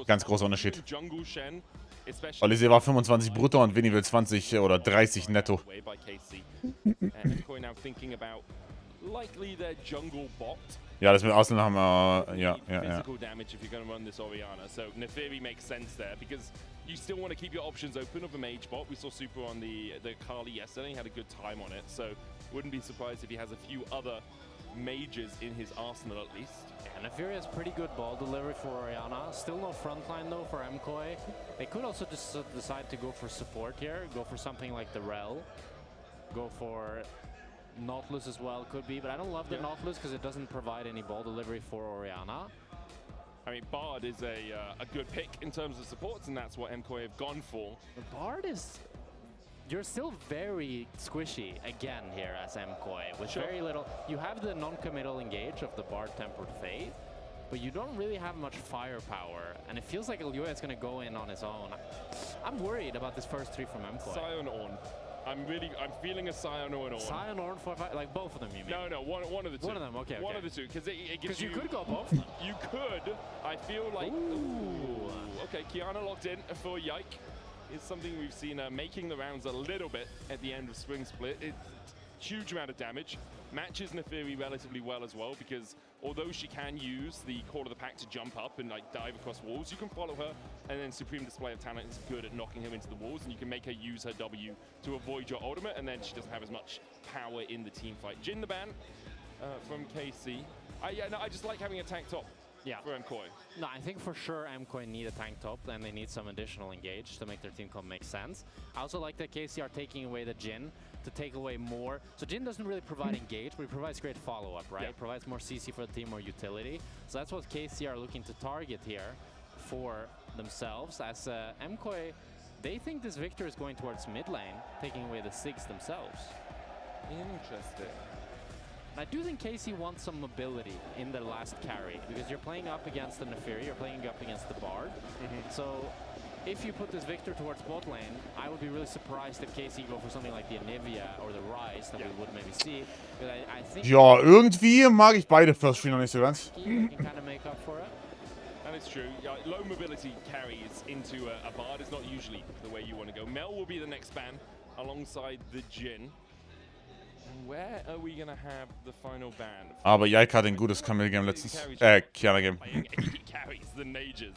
Ganz großer Unterschied. Odyssey war 25 brutto und Vinny will 20 oder 30 netto. Ja, das mit Arsenal haben wir, ja. Physical damage if you're going to run this Orianna. So Neferi makes sense there because you still want to keep your options open of a mage bot. We saw Super on the Kali yesterday. He had a good time on it. So wouldn't be surprised if he has a few other mages in his arsenal at least. Yeah, Neferi has pretty good ball delivery for Orianna. Still no frontline though for MKOI. They could also just decide to go for support here. Go for something like the Rel. Go for Nautilus as well, could be, but I don't love the Nautilus because it doesn't provide any ball delivery for Orianna. I mean, Bard is a good pick in terms of supports, and that's what MKOI have gone for. The Bard is... You're still very squishy again here as MKOI, with very little... You have the non-committal engage of the Bard Tempered Fate, but you don't really have much firepower, and it feels like Elioya is going to go in on his own. I'm worried about this first three from MKOI. Scion Ornn. I'm feeling a Scion or an Ornn. Scion Ornn, like both of them, you mean? No, one of the two. One of them, okay. One of the two, because it gives you could go both. You could. I feel like. Ooh. Okay, Kiana locked in for Yike. It's something we've seen making the rounds a little bit at the end of Spring Split. It's huge amount of damage. matches Neferi relatively well as well, because although she can use the core of the pack to jump up and like dive across walls, you can follow her, and then Supreme Display of Talent is good at knocking her into the walls, and you can make her use her W to avoid your ultimate, and then she doesn't have as much power in the team fight. Jin the ban from KC. I just like having a tank top. Yeah. For MKOI. No, I think for sure MKOI need a tank top, and they need some additional engage to make their team comp make sense. I also like that KC are taking away the Jin to take away more. So Jin doesn't really provide engage, but he provides great follow-up, right? Yeah. It provides more CC for the team, more utility. So that's what KC are looking to target here for themselves. As MKOI, they think this victor is going towards mid lane, taking away the Sigs themselves. Interesting. I do think KC wants some mobility in their last carry, because you're playing up against the Neferi, you're playing up against the Bard. So if you put this Victor towards bot lane, I would be really surprised if KC go for something like the Anivia or the Rise that we would maybe see. But I think Ja, irgendwie mag ich beide First Stream noch nicht so ganz. can kind of make up for it. That is true. Yeah, low mobility carries into a Bard is not usually the way you want to go. Mel will be the next ban alongside the Jin. Where are we gonna have the final ban? Aber Jaika hat ein gutes Camille-Game letztens. Kiana-Game. Carries the mages.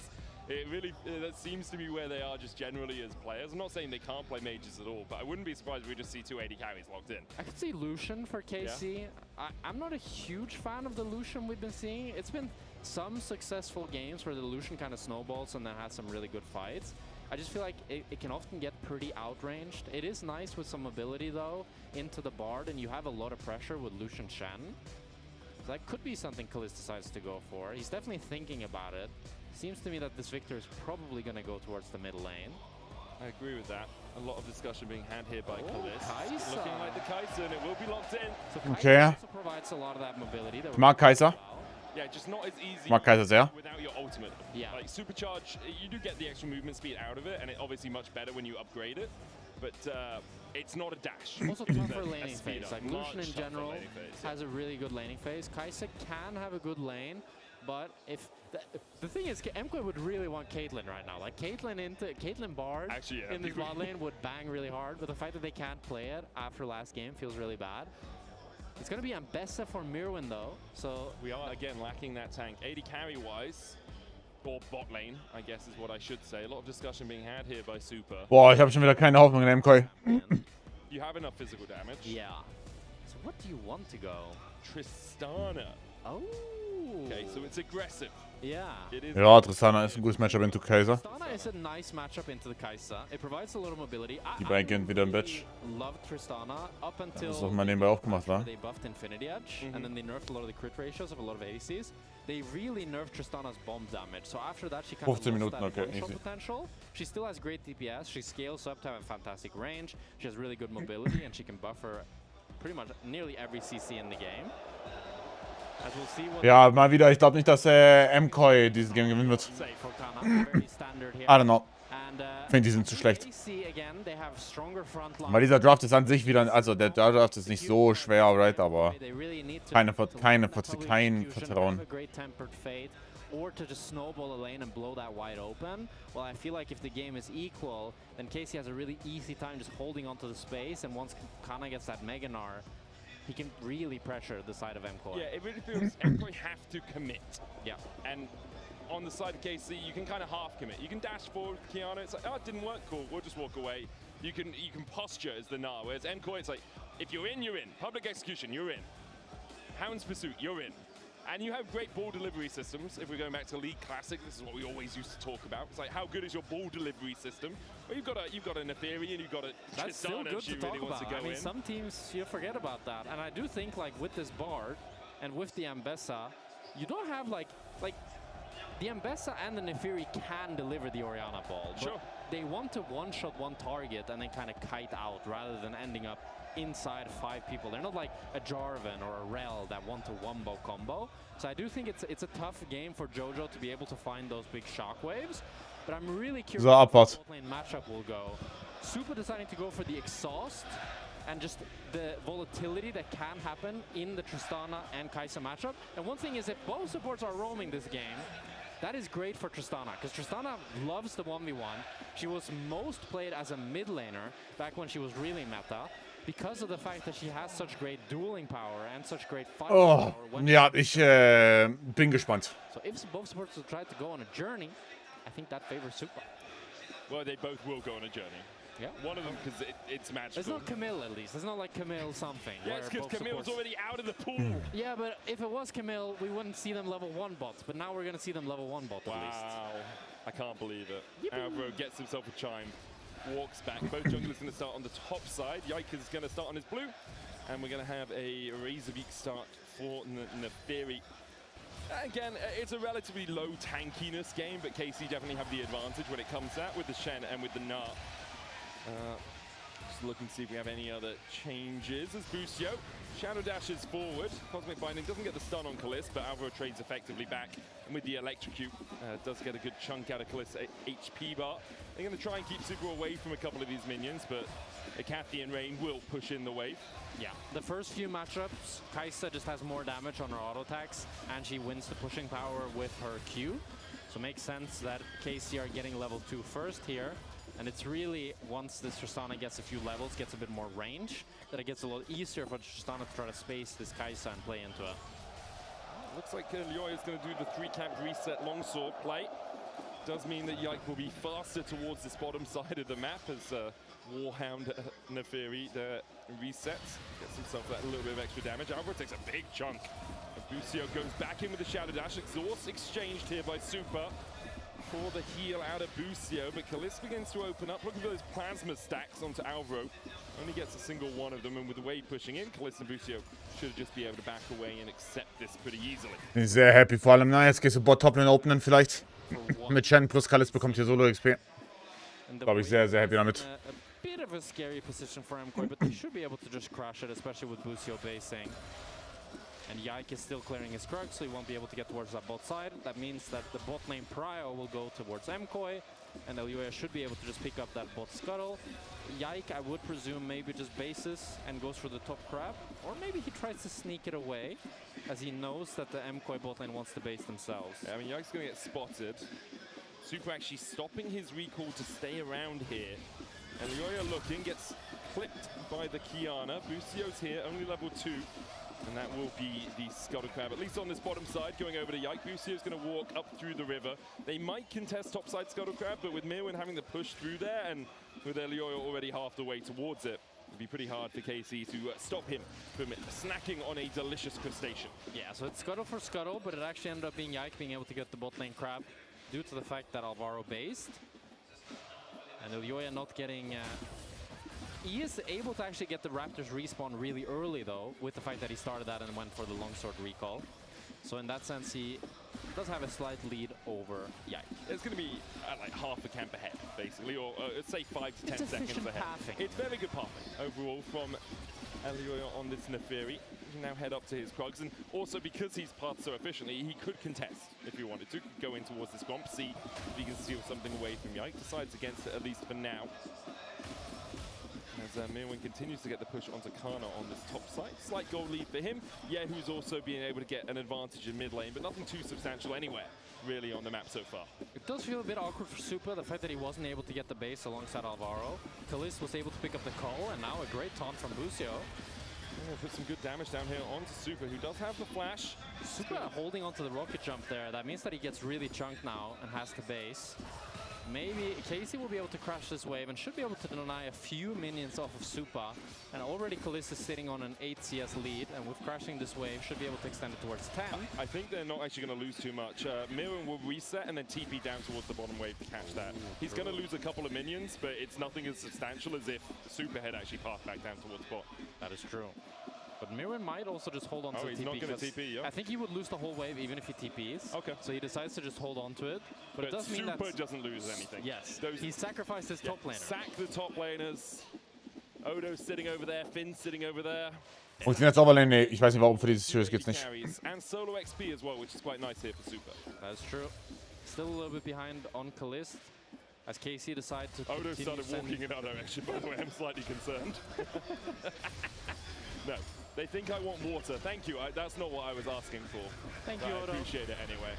It really, that seems to be where they are just generally as players. I'm not saying they can't play mages at all, but I wouldn't be surprised if we just see 280 carries locked in. I could see Lucian for KC. Yeah. I'm not a huge fan of the Lucian we've been seeing. It's been some successful games where the Lucian kind of snowballs and then has some really good fights. I just feel like it can often get pretty outranged. It is nice with some mobility though into the Bard, and you have a lot of pressure with Lucian Shen. So that could be something Kalist decides to go for. He's definitely thinking about it. Seems to me that this Victor is probably going to go towards the mid lane. I agree with that. A lot of discussion being had here by Kalist. Kai'Sa. Looking like the Kai'Sa, and it will be locked in. So Okay. also provides a lot of that mobility. Ich mag Kai'Sa. Yeah, just not as easy Ich mag Kai'Sa sehr. without your ultimate. Yeah. Like Supercharge, you do get the extra movement speed out of it, and it's obviously much better when you upgrade it. But it's not a dash. Also It is tougher a laning speed phase. up. Like Much Lucian in tougher general laning phase, has a really good laning phase. Kai'Sa can have a good lane, but if the thing is, MKOI would really want Caitlyn right now. Like Caitlyn Bard Actually, yeah, in this bot lane would bang really hard, but the fact that they can't play it after last game feels really bad. It's going to be Ambessa for Mirwin though, so we are again lacking that tank. 80 carry wise, or bot lane, I guess is what I should say. A lot of discussion being had here by Super. Boah, ich habe schon wieder keine Hoffnung in MKOI. You have enough physical damage. Yeah. So what do you want to go? Tristana. Oh. Okay, so it's aggressive. Yeah. It is. Ja, Tristana ist ein gutes Matchup into Kai'Sa. Tristana is a nice matchup into the Kai'Sa. It provides a lot of mobility. Die beiden gehen wieder im Batch. Loved Tristana up until Das ist doch mal nebenbei aufgemacht, wa? they buffed Infinity Edge, and then they nerfed a lot of the crit ratios of a lot of ADCs. They really nerfed Tristana's bomb damage. So after that, she kind of 15 lost Minuten, that okay, one-shot easy. potential. She still has great DPS. She scales up to have a fantastic range. She has really good mobility, and she can buffer pretty much nearly every CC in the game. As we'll see what Ja, mal wieder. Ich glaube nicht, dass MKOI dieses Game gewinnen wird. say for Kana. Very standard here. I don't know. And, Ich finde, die sind zu schlecht. LEC again, they have stronger front line. Weil dieser Draft ist an sich wieder, also der Draft ist nicht so schwer, right, aber kein Vertrauen. Or to just snowball a lane and blow that wide open. Well, I feel like if the game is equal, then KC has a really easy time just holding onto the space, and once Kana gets that Mega Gnar, he can really pressure the side of MKOI. Yeah, it really feels MKOI have to commit. Yeah. And on the side of KC, you can kind of half commit. You can dash forward, Kiana. It's like, oh, it didn't work. Cool. We'll just walk away. You can posture as the Gnar. Whereas MKOI, it's like, if you're in, you're in. Public execution, you're in. Hound's Pursuit, you're in. And you have great ball delivery systems. If we're going back to League Classic, this is what we always used to talk about. It's like, how good is your ball delivery system? Well, you've got a Neferi and you've got a That's still Tristana good if she to talk really wants about. to go I mean, in. some teams, you forget about that. And I do think, like, with this Bard and with the Ambessa, you don't have, like the Ambessa and the Neferi can deliver the Orianna ball. But Sure. they want to one-shot one target and then kind of kite out rather than ending up inside 5 people. They're not like a Jarvan or a Rel that want to wombo combo. So I do think it's a tough game for Jojo to be able to find those big shockwaves. But I'm really curious So, how Abfahrt. the lane matchup will go. Super deciding to go for the exhaust and just the volatility that can happen in the Tristana and Kai'Sa matchup. And one thing is, if both supports are roaming this game, that is great for Tristana, because Tristana loves the 1v1. She was most played as a mid laner back when she was really meta. because of the fact that she has such great dueling power and such great fighting Oh, power. ja, ich bin gespannt. So if both supporters will try to go on a journey, I think that favors Super. Well, they both will go on a journey. Yeah. One of them, because it's magical. It's not Camille, at least. It's not like Camille something. Yes, because Camille's already out of the pool. Yeah, but if it was Camille, we wouldn't see them level 1 bots. But now we're going to see them level 1 bot at least. Wow. I can't believe it. Alvaro gets himself a chime, walks back. Both junglers going to start on the top side. Yike is going to start on his blue. And we're going to have a Razorbeak start for Neferi. Again, it's a relatively low tankiness game, but KC definitely have the advantage when it comes to that with the Shen and with the Nart. Just looking to see if we have any other changes as Busio. Shadow dashes forward. Cosmic Binding doesn't get the stun on Kalist, but Alvaro trades effectively back. And with the Electrocute, does get a good chunk out of Kalist's HP bar. They're going to try and keep Super away from a couple of these minions, but Acathian Rain will push in the wave. Yeah, the first few matchups, Kai'Sa just has more damage on her auto attacks, and she wins the pushing power with her Q. So it makes sense that KC are getting level 2 first here. And it's really, once this Tristana gets a few levels, gets a bit more range, that it gets a little easier for Tristana to try to space this Kai'Sa and play into it. Looks like Lyoy is going to do the 3-camp reset longsword play. Does mean that Yike will be faster towards this bottom side of the map as Warhound Neferi resets. Gets himself that little bit of extra damage. Alvaro takes a big chunk. Busio goes back in with the Shadow Dash. Exhaust exchanged here by Super for the heal out of Busio, but Kalist begins to open up, looking for those plasma stacks onto Alvaro. Only gets a single one of them, and with the wave pushing in, Kalist and Busio should just be able to back away and accept this pretty easily. Bin sehr happy, vor allem, na, jetzt gehst du Bot-Top-Lane openen vielleicht. Mit Shen plus Kalist bekommt hier Solo-XP. Glaube ich sehr, sehr happy damit. A bit of a scary position for MKOI, but they should be able to just crush it, especially with Busio basing. And Yike is still clearing his Krug, so he won't be able to get towards that bot side. That means that the bot lane prio will go towards MKOI, and Elioya should be able to just pick up that bot scuttle. Yike, I would presume, maybe just bases and goes for the top crab, or maybe he tries to sneak it away, as he knows that the MKOI bot lane wants to base themselves. Yeah, I mean, Yike's going to get spotted. Super actually stopping his recall to stay around here. And Elioya looking, gets clipped by the Kiana. Busio's here, only level 2. And that will be the Scuttle Crab, at least on this bottom side, going over to Yike. Busio's going to walk up through the river. They might contest topside Scuttle Crab, but with Mirwin having to push through there, and with Elioya already half the way towards it, it'd be pretty hard for KC to stop him from snacking on a delicious crustacean. Yeah, so it's Scuttle for Scuttle, but it actually ended up being Yike being able to get the bot lane Crab due to the fact that Alvaro based. And Elioya not getting... He is able to actually get the Raptors respawn really early, though, with the fact that he started that and went for the longsword recall. So in that sense, he does have a slight lead over Yike. It's going to be like half a camp ahead, basically, or let's say 5 to 10 seconds ahead. Pathing. It's very good pathing overall from Elioya on this Neferi. He can now head up to his Krugs, and also because he's pathed so efficiently, he could contest if he wanted to, go in towards this Gromp, see if he can steal something away from Yike. Decides against it, at least for now. As Mirwin continues to get the push onto Kana on this top side. Slight goal lead for him. Yeah, who's also being able to get an advantage in mid lane, but nothing too substantial anywhere, really, on the map so far. It does feel a bit awkward for Super, the fact that he wasn't able to get the base alongside Alvaro. Kalist was able to pick up the call, and now a great taunt from Busio. Put some good damage down here onto Super, who does have the flash. Super holding onto the rocket jump there. That means that he gets really chunked now and has the base. Maybe KC will be able to crash this wave and should be able to deny a few minions off of Super. And already Kalist is sitting on an 8 CS lead, and with crashing this wave, should be able to extend it towards 10. I think they're not actually going to lose too much. Mirwin will reset and then TP down towards the bottom wave to catch that. He's going to lose a couple of minions, but it's nothing as substantial as if Super had actually passed back down towards bot. That is true. But Mirwin might also just hold on to the TP. He's not going to TP, yeah. I think he would lose the whole wave even if he TPs. Okay. So he decides to just hold on to it. But it does mean that Super doesn't lose anything. Yes. He sacrificed his top laner. Sack the top laners. Odo's sitting over there. Finn's sitting over there. Funktioniert sauber Lane? Nee, ich weiß nicht warum, für dieses Series geht's nicht. And solo XP as well, which is quite nice here for Super. That's true. Still a little bit behind on Kalist. As KC decides to Odo started walking in our direction, by the way. I'm slightly concerned. No. They think I want water. Thank you. That's not what I was asking for. Thank you, Odo. I appreciate it anyway.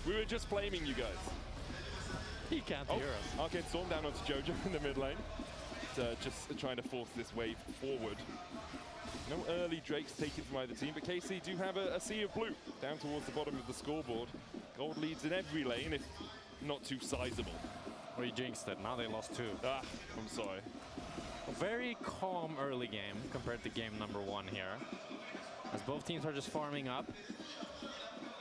We were just flaming you guys. He can't hear us. Arcane Storm down onto Jojo in the mid lane. just trying to force this wave forward. No early Drakes taken from either team, but KC do have a sea of blue down towards the bottom of the scoreboard. Gold leads in every lane, if not too sizable. Well, you jinxed it. Now they lost 2. I'm sorry. A very calm early game compared to game number 1 here, as both teams are just farming up.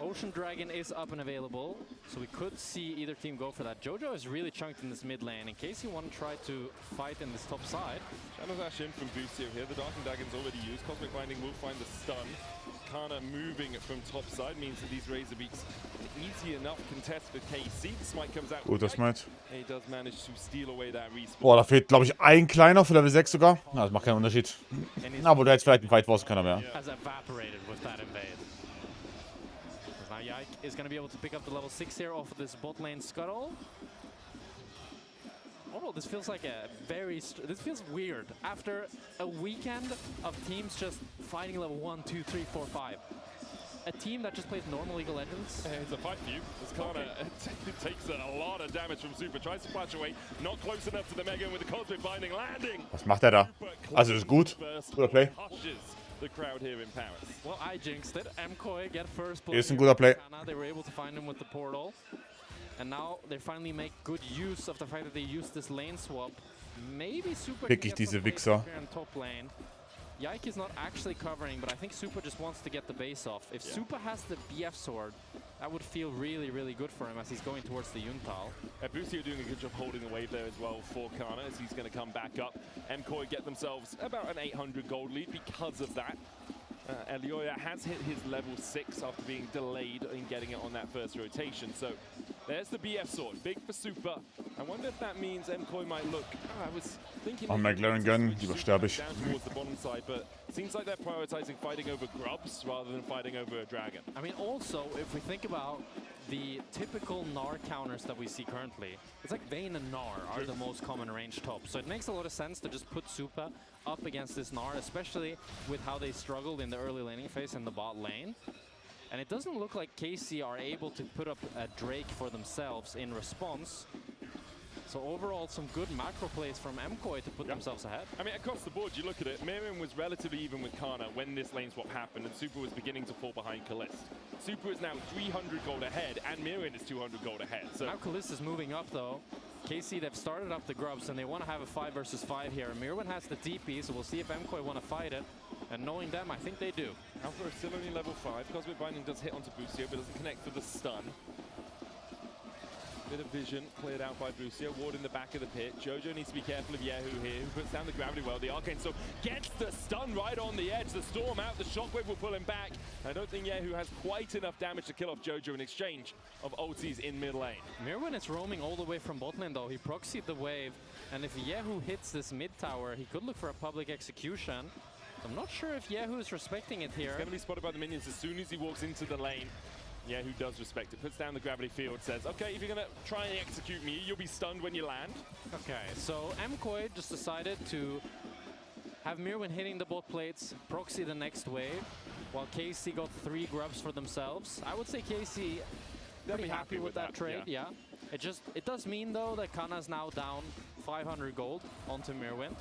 Ocean Dragon is up and available, so we could see either team go for that. Jojo is really chunked in this mid lane in case you want to try to fight in this top side. Shadow Dash in from Boostio here. The Dark and Dagon's already used. Cosmic Binding will find the stun. Kana moving from top side means that these Razor Beaks an easy enough contest for KC. The Smite comes out. Guter Smite. He does manage to steal away that respawn. Boah, da fehlt, glaube ich, ein kleiner für Level 6 sogar. Na, das macht keinen Unterschied. Aber da jetzt vielleicht ein Fight Wars keiner mehr. Has evaporated with that invade. Now Yike is going to be able to pick up the level 6 here off of this bot lane scuttle. Oh, this feels like a this feels weird. After a weekend of teams just fighting level 1, 2, 3, 4, 5. A team that just plays normal League of Legends. It's a fight for you. This Kana takes a lot of damage from Super. Tries to flash away. Not close enough to the Mega with the Cosmic Binding landing. Was macht da? Also, ist gut. Guter Play. The crowd here in Paris. Well, I jinxed it. MKOI get first Ist ein guter Play. They were able to find him with the portal. And now they finally make good use of the fact that they used this lane swap. Maybe Super Pick ich diese Wichser. in top lane. Yike is not actually covering, but I think Super just wants to get the base off. If Super has the BF sword, that would feel really, really good for him as he's going towards the Yuntal. Boostio doing a good job holding the wave there as well for Kana as he's going to come back up. MKOI get themselves about an 800 gold lead because of that. Elioya has hit his level 6 after being delayed in getting it on that first rotation. So there's the BF sword, big for Super. I wonder if that means MKOI might look. I was thinking. Oh, McLaren Gun, lieber sterbe ich. Down towards the bottom side, but seems like they're prioritizing fighting over grubs rather than fighting over a dragon. I mean, also, if we think about the typical Gnar counters that we see currently, it's like Vayne and Gnar are the most common range tops. So it makes a lot of sense to just put Super up against this Gnar, especially with how they struggled in the early laning phase in the bot lane. And it doesn't look like KC are able to put up a Drake for themselves in response. So overall, some good macro plays from MKOI to put themselves ahead. I mean, across the board, you look at it, Miriam was relatively even with Kana when this lane swap happened, and Super was beginning to fall behind Kalist. Super is now 300 gold ahead, and Miriam is 200 gold ahead. So now Kalist is moving up, though. KC, they've started up the grubs, and they want to have a 5 versus 5 here. Mirwin has the TP, so we'll see if MKOI want to fight it. And knowing them, I think they do. Alpha is still only level 5. Cosmic Binding does hit onto Boostio, but doesn't connect for the stun. Bit of vision cleared out by Boostio. Ward in the back of the pit. Jojo needs to be careful of Yehu here, who puts down the gravity well. The Arcane Storm gets the stun right on the edge. The Storm out, the Shockwave will pull him back. I don't think Yehu has quite enough damage to kill off Jojo in exchange of ultis in mid lane. Mirwin is roaming all the way from bot lane, though. He proxied the wave, and if Yehu hits this mid tower, he could look for a public execution. I'm not sure if Yehu is respecting it here. He's going to be spotted by the minions as soon as he walks into the lane. Yehu does respect it. Puts down the gravity field, says, okay, if you're going to try and execute me, you'll be stunned when you land. Okay, so MKOI just decided to have Mirwin hitting the bot plates, proxy the next wave, while KC got 3 grubs for themselves. I would say KC pretty happy with that trade, yeah. It does mean, though, that Kana's now down 500 gold onto Mirwin.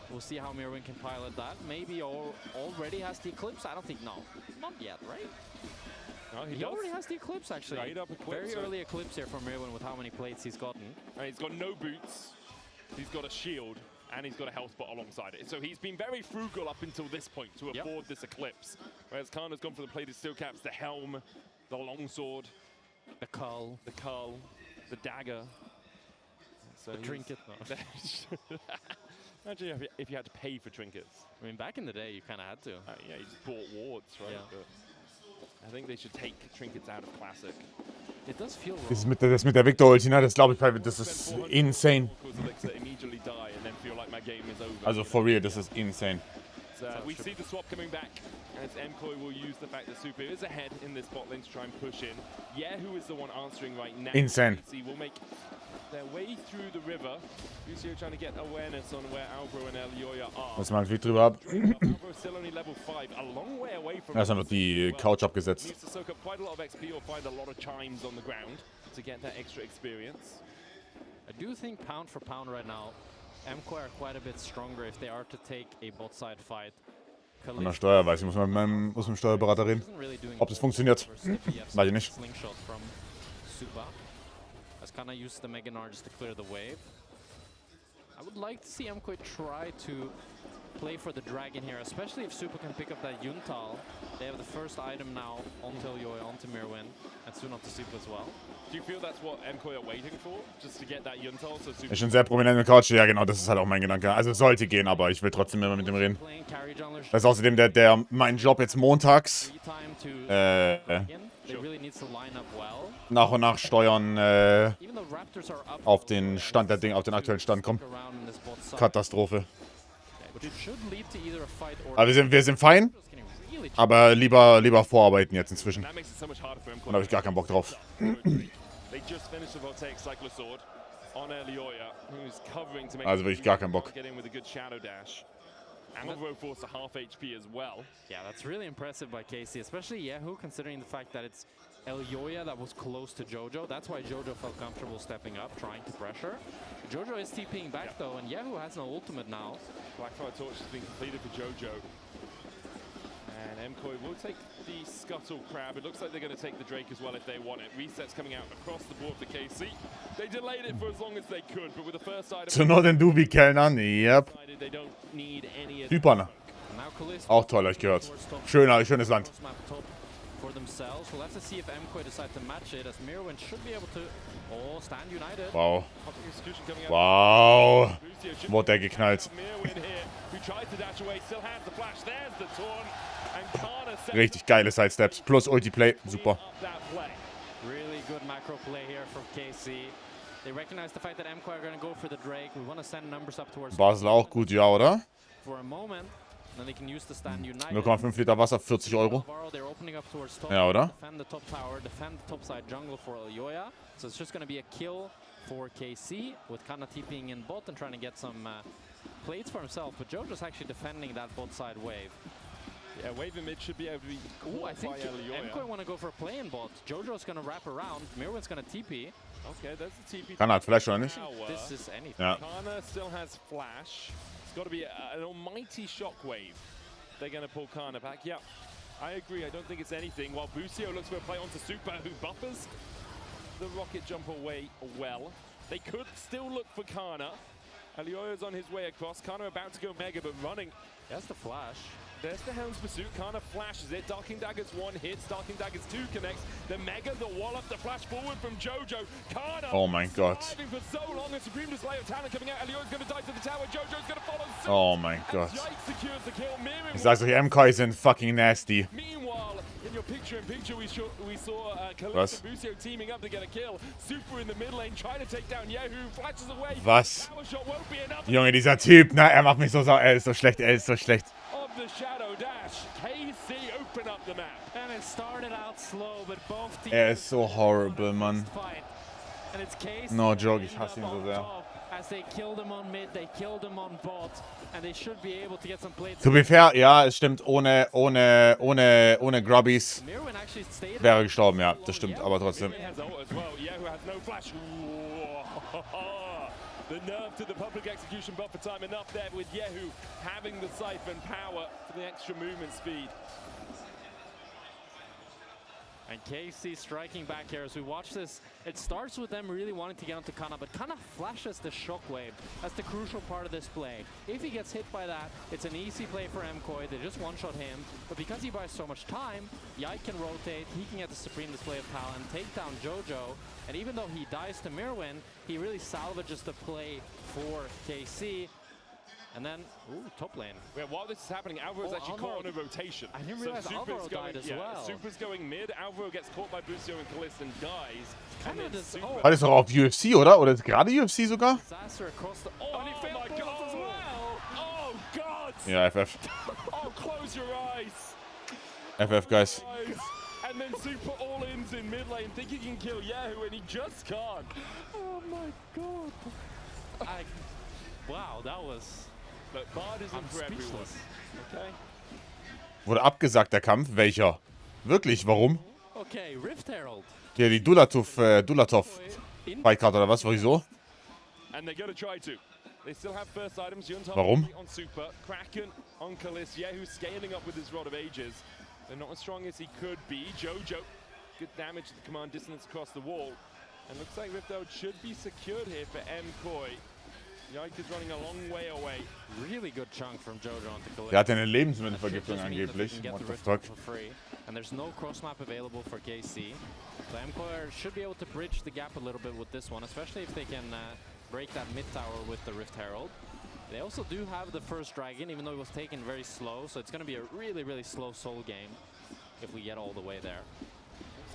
We'll see how Mirwin can pilot that. Maybe already has the Eclipse? I don't think, no. Not yet, right? No, he already has the Eclipse, actually. Straight up Eclipse. Very early Eclipse here from Mirwin with how many plates he's gotten. He's got no boots, he's got a shield, and he's got a health bot alongside it. So he's been very frugal up until this point to afford this Eclipse. Whereas Kana's gone for the plated steel caps, the helm, the longsword, the cull, the dagger. So the trinket, no. Imagine if you had to pay for trinkets. I mean, back in the day, you kind of had to. Yeah, you just bought wards, right? Yeah. But I think they should take trinkets out of Classic. It does feel wrong. Das mit der Victor-Ulti, ne, das glaube ich, das ist insane. Also for real, das ist insane. So we see the swap coming back as MKOI will use the fact that Super is ahead in this bot lane to try and push in. Yehu is the one answering right now. Insane. Will make their way through the river. Boostio trying to get awareness on where Albro and Elioya are. Was man viel drüber ab. Albro still only level 5, a long way away from. Erstmal wird die Couch abgesetzt. Needs to soak up quite a lot of XP or find a lot of chimes on the ground to get that extra experience. I do think pound for pound right now, MKOI are quite a bit stronger if they are to take a bot side fight. An der Steuer, weiß ich, muss mit dem Steuerberater reden. Ob das funktioniert, weiß ich nicht. Slingshot from Super. As Kana used the Mega Gnar just to clear the wave. I would like to see MKOI try to play for the dragon here, especially if Super can pick up that Yuntal. They have the first item now onto LEC, onto Mirwin, and soon onto Super as well. Do you feel that's what MKOI are waiting for? Just to get that Yuntal so Super... Ist schon sehr prominent mit Couch. Ja, genau, das ist halt auch mein Gedanke. Also es sollte gehen, aber ich will trotzdem immer mit dem reden. Das ist außerdem mein Job jetzt montags. Nach und nach steuern auf den Stand der Dinge, auf den aktuellen Stand kommen. Katastrophe. Aber wir sind fein, aber lieber vorarbeiten jetzt inzwischen. Und da habe ich gar keinen Bock drauf. Also wirklich gar keinen Bock. Alvaro forced a half HP as well. Yeah, that's really impressive by KC, especially Yehu, considering the fact that it's LEC that was close to Jojo. That's why Jojo felt comfortable stepping up, trying to pressure. Jojo is TPing back though, and Yehu has no ultimate now. Blackfire Torch has been completed for Jojo. And MKOI will take the Scuttle Crab. It looks like they're going to take the Drake as well if they want it. Resets coming out across the board for KC. They delayed it for as long as they could, but with the first item... Zu nur den Dubi-Kellnern, yep. Zypern. Auch toll, euch gehört. Schönes Land. For themselves. We'll have to see if MKOI decide to match it, as Mirwin should be able to stand united. Wow. Wow. Wurde der geknallt. Richtig geile Sidesteps. Plus Ultiplay. Super. Really good macro play here from KC. They recognize the fact that MKOI are going to go for the Drake. We want to send numbers up towards Basel auch gut, ja, oder? For a moment. 0,5 Liter Wasser, 40 Euro. Ja, oder? Defend the top tower, defend the top side jungle for Elyoya. So it's just going to be a kill for KC with Kana TPing in bot and trying to get some plates for himself. But Jojo's actually defending that bot side wave. Yeah, wave in mid should be able to be caught I think MKOI want to go for a play in bot. Jojo's going to wrap around. Mirwin's going to TP. Okay, there's the TP. Kana hat Flash, oder nicht? This is anything. Ja. Kana still has Flash. Got to be an almighty shockwave. They're going to pull Kana back. Yeah, I agree. I don't think it's anything. While Busio looks for a play onto Super, who buffers the rocket jump away well. They could still look for Kana. Elyoya's on his way across. Kana about to go Mega, but running. That's the flash. There's the Helm's Pursuit. Kana flashes it. Darking Daggers 1 hits. Darking Daggers 2 connects. The Mega, the wallop, the flash forward from Jojo. Kana oh mein Gott. surviving for so long. A supreme display of talent coming out. Elyoya's going to dive to the tower. Jojo's going to follow suit. Oh mein Gott. Jake secures the kill. Ich sag's euch, MKOI sind fucking nasty. Meanwhile, in your picture-in-picture, we saw Kalista and Busio teaming up to get a kill. Super in the mid lane, trying to take down Yehu. Flashes away. Was? Power shot won't be enough. Junge, dieser Typ, na, er macht mich so sauer. Er ist so schlecht, er ist so schlecht. The shadow dash. KC open up the map. And it started out slow, but both teams Er ist so horrible, Mann. No joke, ich hasse ihn so sehr. As they killed him on mid, they killed him on bot, and they should be able to get some plates. To be fair, ja, es stimmt, ohne Grubbies wäre gestorben, ja, das stimmt, aber trotzdem. The nerve to the public execution buffer time enough there with Yehu having the siphon power for the extra movement speed. And KC striking back here as we watch this. It starts with them really wanting to get onto Kana, but Kana flashes the shockwave. That's the crucial part of this play. If he gets hit by that, it's an easy play for MKOI. They just one-shot him. But because he buys so much time, Yike can rotate. He can get the supreme display of talent, take down Jojo. And even though he dies to Mirwin, he really salvages the play for KC. And then, top lane. Yeah, while this is happening, Alvaro's actually caught on a rotation. I didn't realize Alvaro died as well. Super's going mid, Alvaro gets caught by Busio and Kalista and dies. War das doch auf UFC, oder? Oder ist gerade UFC sogar? Oh, and he failed my God. As well. Oh, God. Ja, FF. Oh, close your eyes. FF, guys. And then Super all-ins in mid lane, think he can kill Yehu, and he just can't. Oh, my God. Wow, that was... But Bard isn't for everyone. Okay. Wurde abgesagt, der Kampf. Welcher? Wirklich, warum? Okay, Rift Herald. Ja, die Dulatov Fightcard oder was? Wieso? And they're gonna try to. They still have first items. Warum? On Super. Kraken on Kalis. Yehu scaling up with his Rod of Ages. They're not as strong as he could be. Jojo, good damage to the command distance across the wall. And looks like Rifthold should be secured here for MKOI. Yike is running a long way away. Really good chunk from Jojo onto Kalis. Der hat ja eine Lebensmittelvergiftung angeblich. What the fuck? And there's no cross map available for KC. So MKOI should be able to bridge the gap a little bit with this one, especially if they can break that mid tower with the Rift Herald. They also do have the first dragon, even though it was taken very slow, so it's going to be a really, really slow soul game if we get all the way there.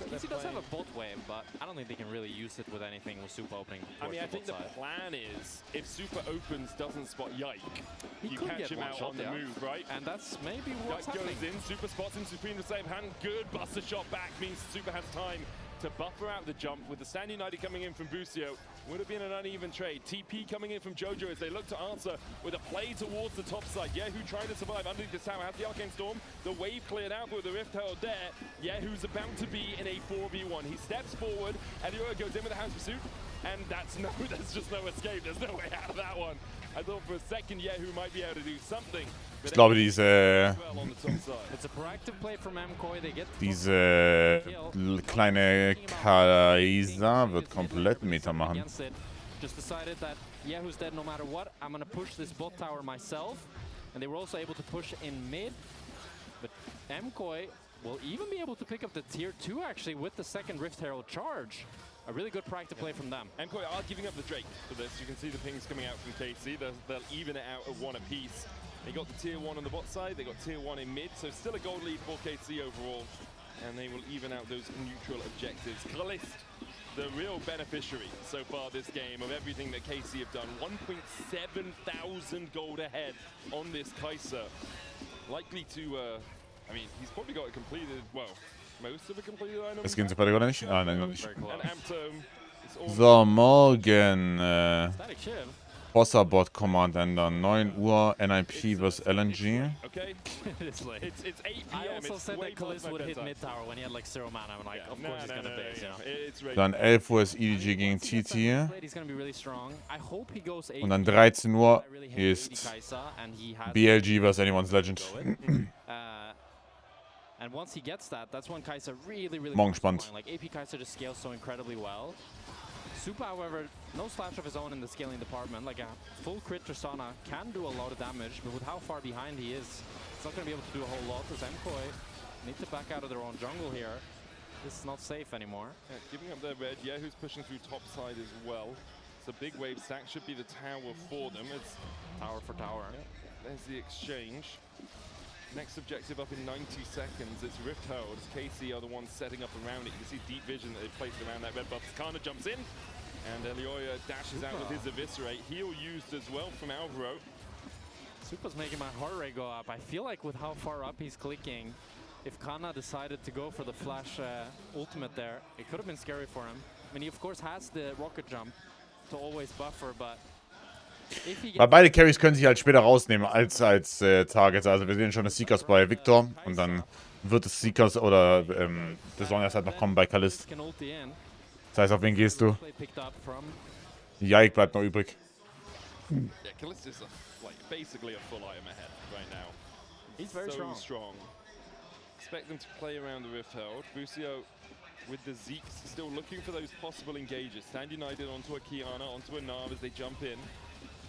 KC does have a bot wave, but I don't think they can really use it with anything with Super opening. I mean, I think the plan is, if Super opens, doesn't spot Yike, you could catch him out on the move, right? And that's maybe what's Yike happening. goes in, Super spots him, Supreme the same hand, good buster shot back, means Super has time to buffer out the jump with the Stand United coming in from Busio. Would have been an uneven trade. TP coming in from Jojo as they look to answer with a play towards the top side. Yehu trying to survive underneath this tower, has the Arcane Storm. The wave cleared out with the Rift Herald there. Yehu's about to be in a 4v1. He steps forward, and Elioya goes in with a House Pursuit, and there's just no escape. There's no way out of that one. I thought for a second Yehu might be able to do something. Ich glaube, diese kleine Kaiser wird komplett Meta machen. Just decided that Yehu's dead no matter what. I'm gonna push this bot tower myself, and they were also able to push in mid. But MKOI will even be able to pick up the tier 2 actually with the second Rift Herald charge. A really good practice play from them. MKOI are giving up the Drake for this. You can see the pings coming out from KC. They'll even it out at 1 apiece. They got the tier 1 on the bot side, they got tier 1 in mid, so still a gold lead for KC overall. And they will even out those neutral objectives. Kalist, the real beneficiary so far this game of everything that KC have done. 1.7 thousand gold ahead on this Kaiser. Likely to, I mean, he's probably got it completed, well, most of it completed item. Es geht super, oder nicht? Ah, nein, noch nicht. And Amtome is So, morgen Bossabot Command ändern. 9 Uhr, NIP vs LNG. Okay. It's 8 p.m. I also said that Kalis would hit mid tower when he had like 0 mana. I'm like, of course he's gonna base, you know. Dann 11 Uhr ist EDG gegen TT. He's gonna be really strong. I hope he goes 8. Und dann 13 Uhr ist BLG vs Anyone's Legend. And once he gets that, that's when Kaiser really morgen spannend. Like AP Kaiser just scales so incredibly well. Super, however, no slash of his own in the scaling department. Like a full crit Tristana can do a lot of damage, but with how far behind he is, it's not going to be able to do a whole lot. As MKOI need to back out of their own jungle here. This is not safe anymore. Yeah, giving up their red. Yehu's pushing through top side as well. So big wave stack should be the tower for them. It's tower for tower. Yeah, there's the exchange. Next objective up in 90 seconds. It's Rift Herald. KC are the ones setting up around it. You can see deep vision that they've placed around that red buff. Kana jumps in, and Elioya dashes out with his Eviscerate. Heal used as well from Alvaro. Super's making my heart rate go up. I feel like with how far up he's clicking, if Kana decided to go for the flash ultimate there, it could have been scary for him. I mean, he of course has the rocket jump to always buffer, but Weil beide Carries können sich halt später rausnehmen als Targets. Also wir sehen schon das Seekers bei Victor und dann wird es Seekers oder das sollen erst halt noch kommen bei Kalist. Das heißt, auf wen gehst du? Yike bleibt noch übrig. Yeah, Kalist is basically a full item ahead right now. He's very strong. Expect them to play around the Rift Herald. Busio with the Zeeks still looking for those possible engages. Stand United onto a Kiana, onto a Nav as they jump in.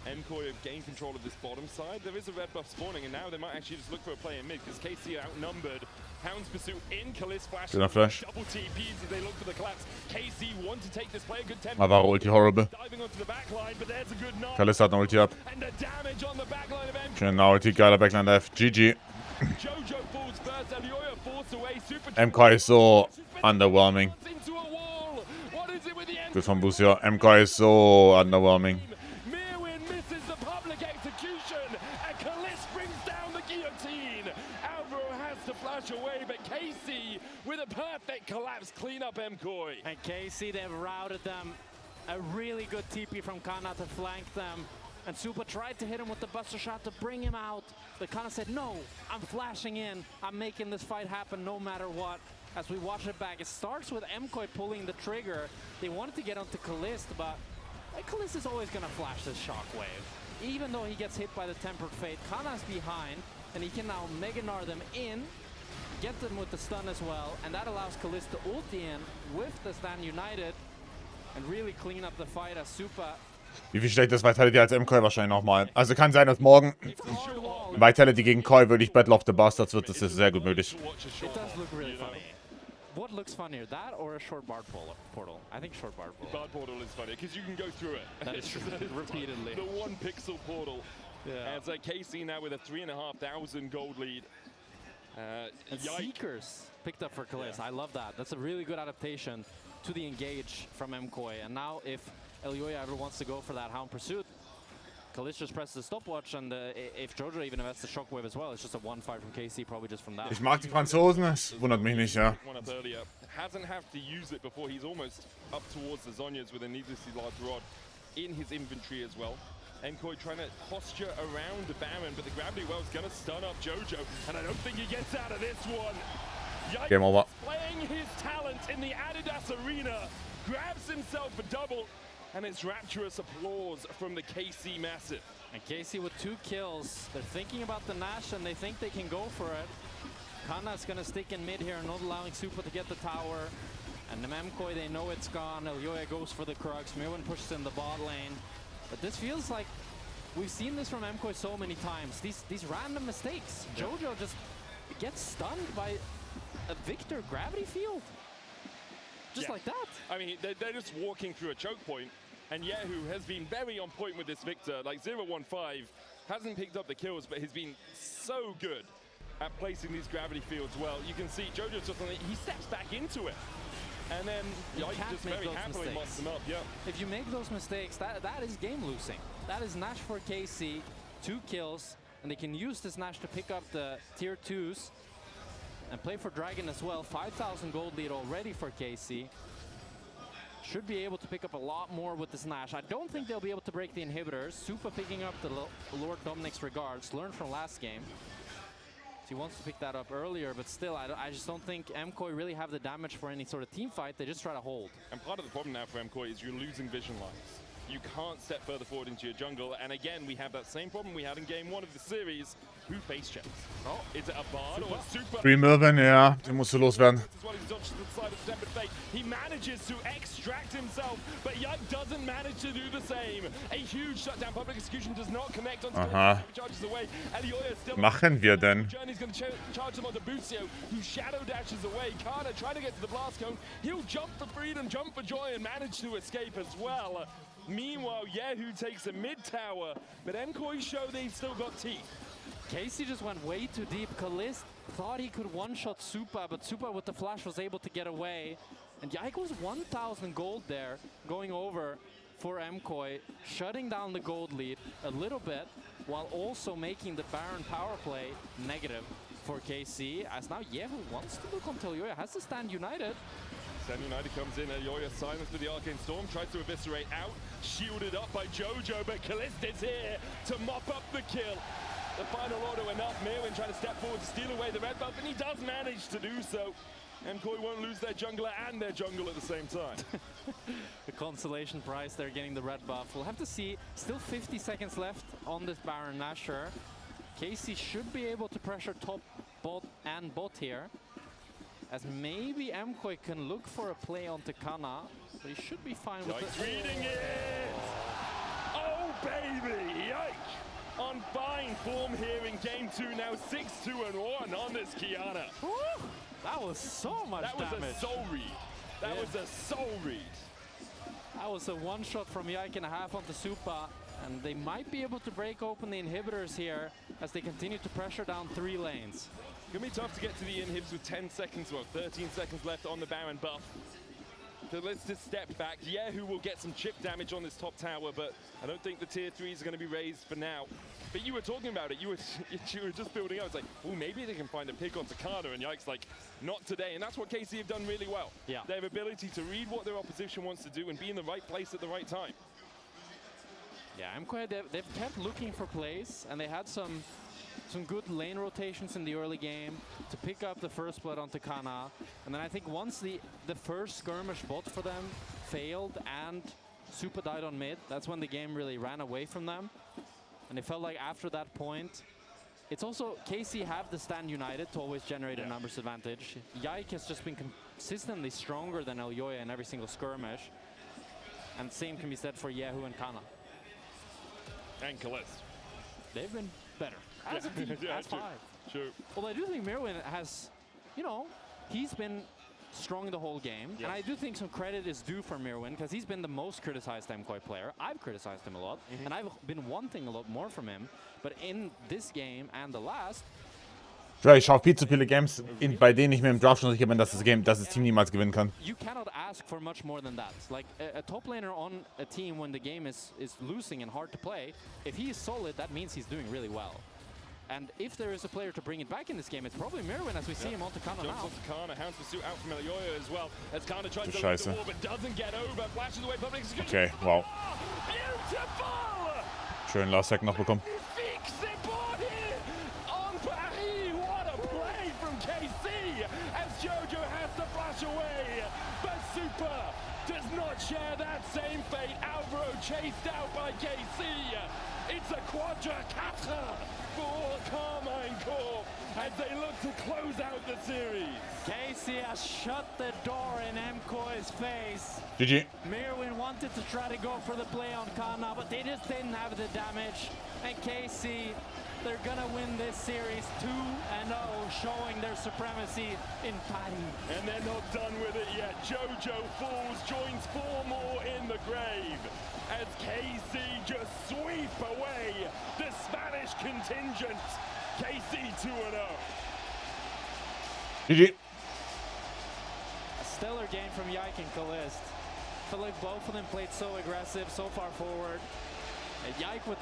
MKOI have gained control of this bottom side. There is a red buff spawning, and now they might actually just look for a play in mid, because KC are outnumbered. Hound's Pursuit in, Kalist flash. Double TPs as they look for the collapse. KC want to take this play a good 10. Navarro ulti horrible. Diving onto the backline, but there's a good knock. Kalist hat eine Ulti ab. And the damage on the backline of MKOI. Genau, Ulti, geiler Backline Dive. GG. Jojo falls first, Elioya forced away. Super MKOI ist so underwhelming. Gut von Busio. MKOI ist so underwhelming. Away, but KC with a perfect collapse clean up MKOI. And KC, they've routed them. A really good TP from Kana to flank them. And Super tried to hit him with the buster shot to bring him out. But Kana said, no, I'm flashing in. I'm making this fight happen no matter what. As we watch it back, it starts with MKOI pulling the trigger. They wanted to get onto Kalist, but Kalist is always going to flash this shockwave. even though he gets hit by the Tempered Fate, Kana's behind, and he can now Mega Gnar them in, get them with the stun as well, and that allows Kalist to ulti in with the Stand United and really clean up the fight as Super. Wie viel schlechtes Vitality als MKOI wahrscheinlich nochmal. Also kann sein, dass morgen Vitality gegen Koi wirklich Battle of the Bastards wird. Das ist sehr gut möglich. It does look really funny. What looks funnier, that or a short bard portal? I think short bard portal. Bard portal is funny because you can go through it. That is true. Repeatedly. The 1 pixel portal. Yeah. As KC now with a 3,500 gold lead. And Seekers picked up for Kalist. I love that. That's a really good adaptation to the engage from MKOI. And now if Elyoya ever wants to go for that Hound Pursuit, Kalist just presses the stopwatch, and if Jojo even invests the Shockwave as well, it's just a 1-5 from KC, probably just from that. Ich mag die Franzosen, es wundert mich nicht, ja. Hasn't have to use it before. He's almost up towards the Zhonyas with a needlessly large rod in his inventory as well. MKOI trying to posture around the Baron, but the Gravity Well's going to stun up Jojo, and I don't think he gets out of this one. Yikes, Game over. Playing his talent in the Adidas Arena, grabs himself a double, and it's rapturous applause from the KC Massive. And KC with 2 kills. They're thinking about the Nash, and they think they can go for it. Kana's going to stick in mid here, not allowing Super to get the tower. And the MKOI, they know it's gone. Elyoya goes for the Crux. Mirwin pushes in the bot lane. But this feels like we've seen this from MKOI so many times. These random mistakes. Jojo just gets stunned by a Victor gravity field. Just like that. I mean, they're just walking through a choke point, and Yehu has been very on point with this Victor. Like 0-1-5 hasn't picked up the kills, but has been so good at placing these gravity fields well. You can see Jojo's just on it. He steps back into it. And then Yike just very happily mops them up, yeah. If you make those mistakes, that is game losing. That is Nash for KC, 2 kills, and they can use this Nash to pick up the tier 2s and play for Dragon as well. 5,000 gold lead already for KC. Should be able to pick up a lot more with this Nash. I don't think they'll be able to break the inhibitors. Super picking up the Lord Dominic's regards, learned from last game. He wants to pick that up earlier, but still, I just don't think MKOI really have the damage for any sort of team fight. They just try to hold. And part of the problem now for MKOI is you're losing vision lines. You can't step further forward into your jungle, and again, we have that same problem we had in game 1 of the series. Who face checks? Oh, is it a Bard or a Super? Green Mervyn, ja, den musst du loswerden. He manages to extract himself, but Yike doesn't manage to do the same. A huge shutdown. Public execution does not connect onto charges away. Machen wir denn? Journey's going to charge them onto Bucio, who shadow dashes away. Kana trying to get to the blast cone. He'll jump for freedom, jump for joy, and manage to escape as well. Meanwhile, Yehu takes a mid tower, but MKOI show they've still got teeth. KC just went way too deep. Kalist thought he could one-shot Supa, but Supa with the flash was able to get away. And Yike was 1,000 gold there, going over for MKOI, shutting down the gold lead a little bit, while also making the Baron power play negative for KC, as now Yehu wants to look until Elyoya has to stand united. Stand United comes in, Elyoya silenced with the Arcane Storm, tries to eviscerate out, shielded up by Jojo, but Kalist is here to mop up the kill. The final order enough. Mirwin trying to step forward to steal away the red buff, and he does manage to do so. MKOI won't lose their jungler and their jungle at the same time. The consolation prize, they're getting the red buff. We'll have to see. Still 50 seconds left on this Baron Nashor. KC should be able to pressure top, bot, and bot here. As maybe MKOI can look for a play onto Kana, but he should be fine with Yike's reading it! Oh, baby! Yike! On fine form here in game 2, now 6-2-1 on this Kiana. Woo! That was so much damage. That was a soul read. That was a soul read. That was a one-shot from Yike and a half onto Supa, and they might be able to break open the inhibitors here as they continue to pressure down 3 lanes. It's going to be tough to get to the inhibs with 10 seconds, well, 13 seconds left on the Baron buff. So let's just step back. Yehu will get some chip damage on this top tower, but I don't think the tier 3s are going to be raised for now. But you were talking about it. You were just building up. It's like, oh, maybe they can find a pick onto Kana, and Yike's like, not today. And that's what KC have done really well. Yeah. Their ability to read what their opposition wants to do and be in the right place at the right time. Yeah, MKOI, they've kept looking for plays, and they had some good lane rotations in the early game to pick up the first blood onto Kana. And then I think once the first skirmish bot for them failed and Supa died on mid, that's when the game really ran away from them. And it felt like after that point, it's also KC have the stand united to always generate a numbers advantage. Yike has just been consistently stronger than Elyoya in every single skirmish. And same can be said for Yehu and Kana. And Kalist. They've been better. As a team, as true. 5. True. Well, I do think Mirwin has, you know, he's been strong the whole game. Yes. And I do think some credit is due for Mirwin because he's been the most criticized MKOI player. I've criticized him a lot. And I've been wanting a lot more from him. But in this game and the last, Ich schaue viel zu viele Games, bei denen ich mir im Draft schon sicher bin, dass das Team niemals gewinnen kann. you cannot ask for much more than that. Like a top laner on a team when the game is losing and hard to play, if he is solid, that means he's doing really well. And if there is a player to bring it back in this game, it's probably Mirwin as we see him onto Kana now. Jumps onto Kana, Hound's Pursuit out from Elyoya as well. As Kana tries to Scheiße. lift the wall, but doesn't get over. Flashes away public execution. Okay, wow. Beautiful! Schön Last Second noch bekommen. Fix the body on Paris. What a play from KC as Jojo has to flash away. But Super does not share that same fate. Alvaro chased out by KC. It's a quadra quatre for Carmine Corp as they look to close out the series. KC has shut the door in MKOI's face. GG. Mirwin wanted to try to go for the play on Kana, but they just didn't have the damage. And KC, they're gonna win this series 2-0, showing their supremacy in Paris. And they're not done with it yet. Jojo falls, joins 4 more in the grave as KC just sweep away the Spanish contingent. KC 2-0. GG. A stellar game from Yike and Kalist. I feel like both of them played so aggressive, so far forward. And Yike with the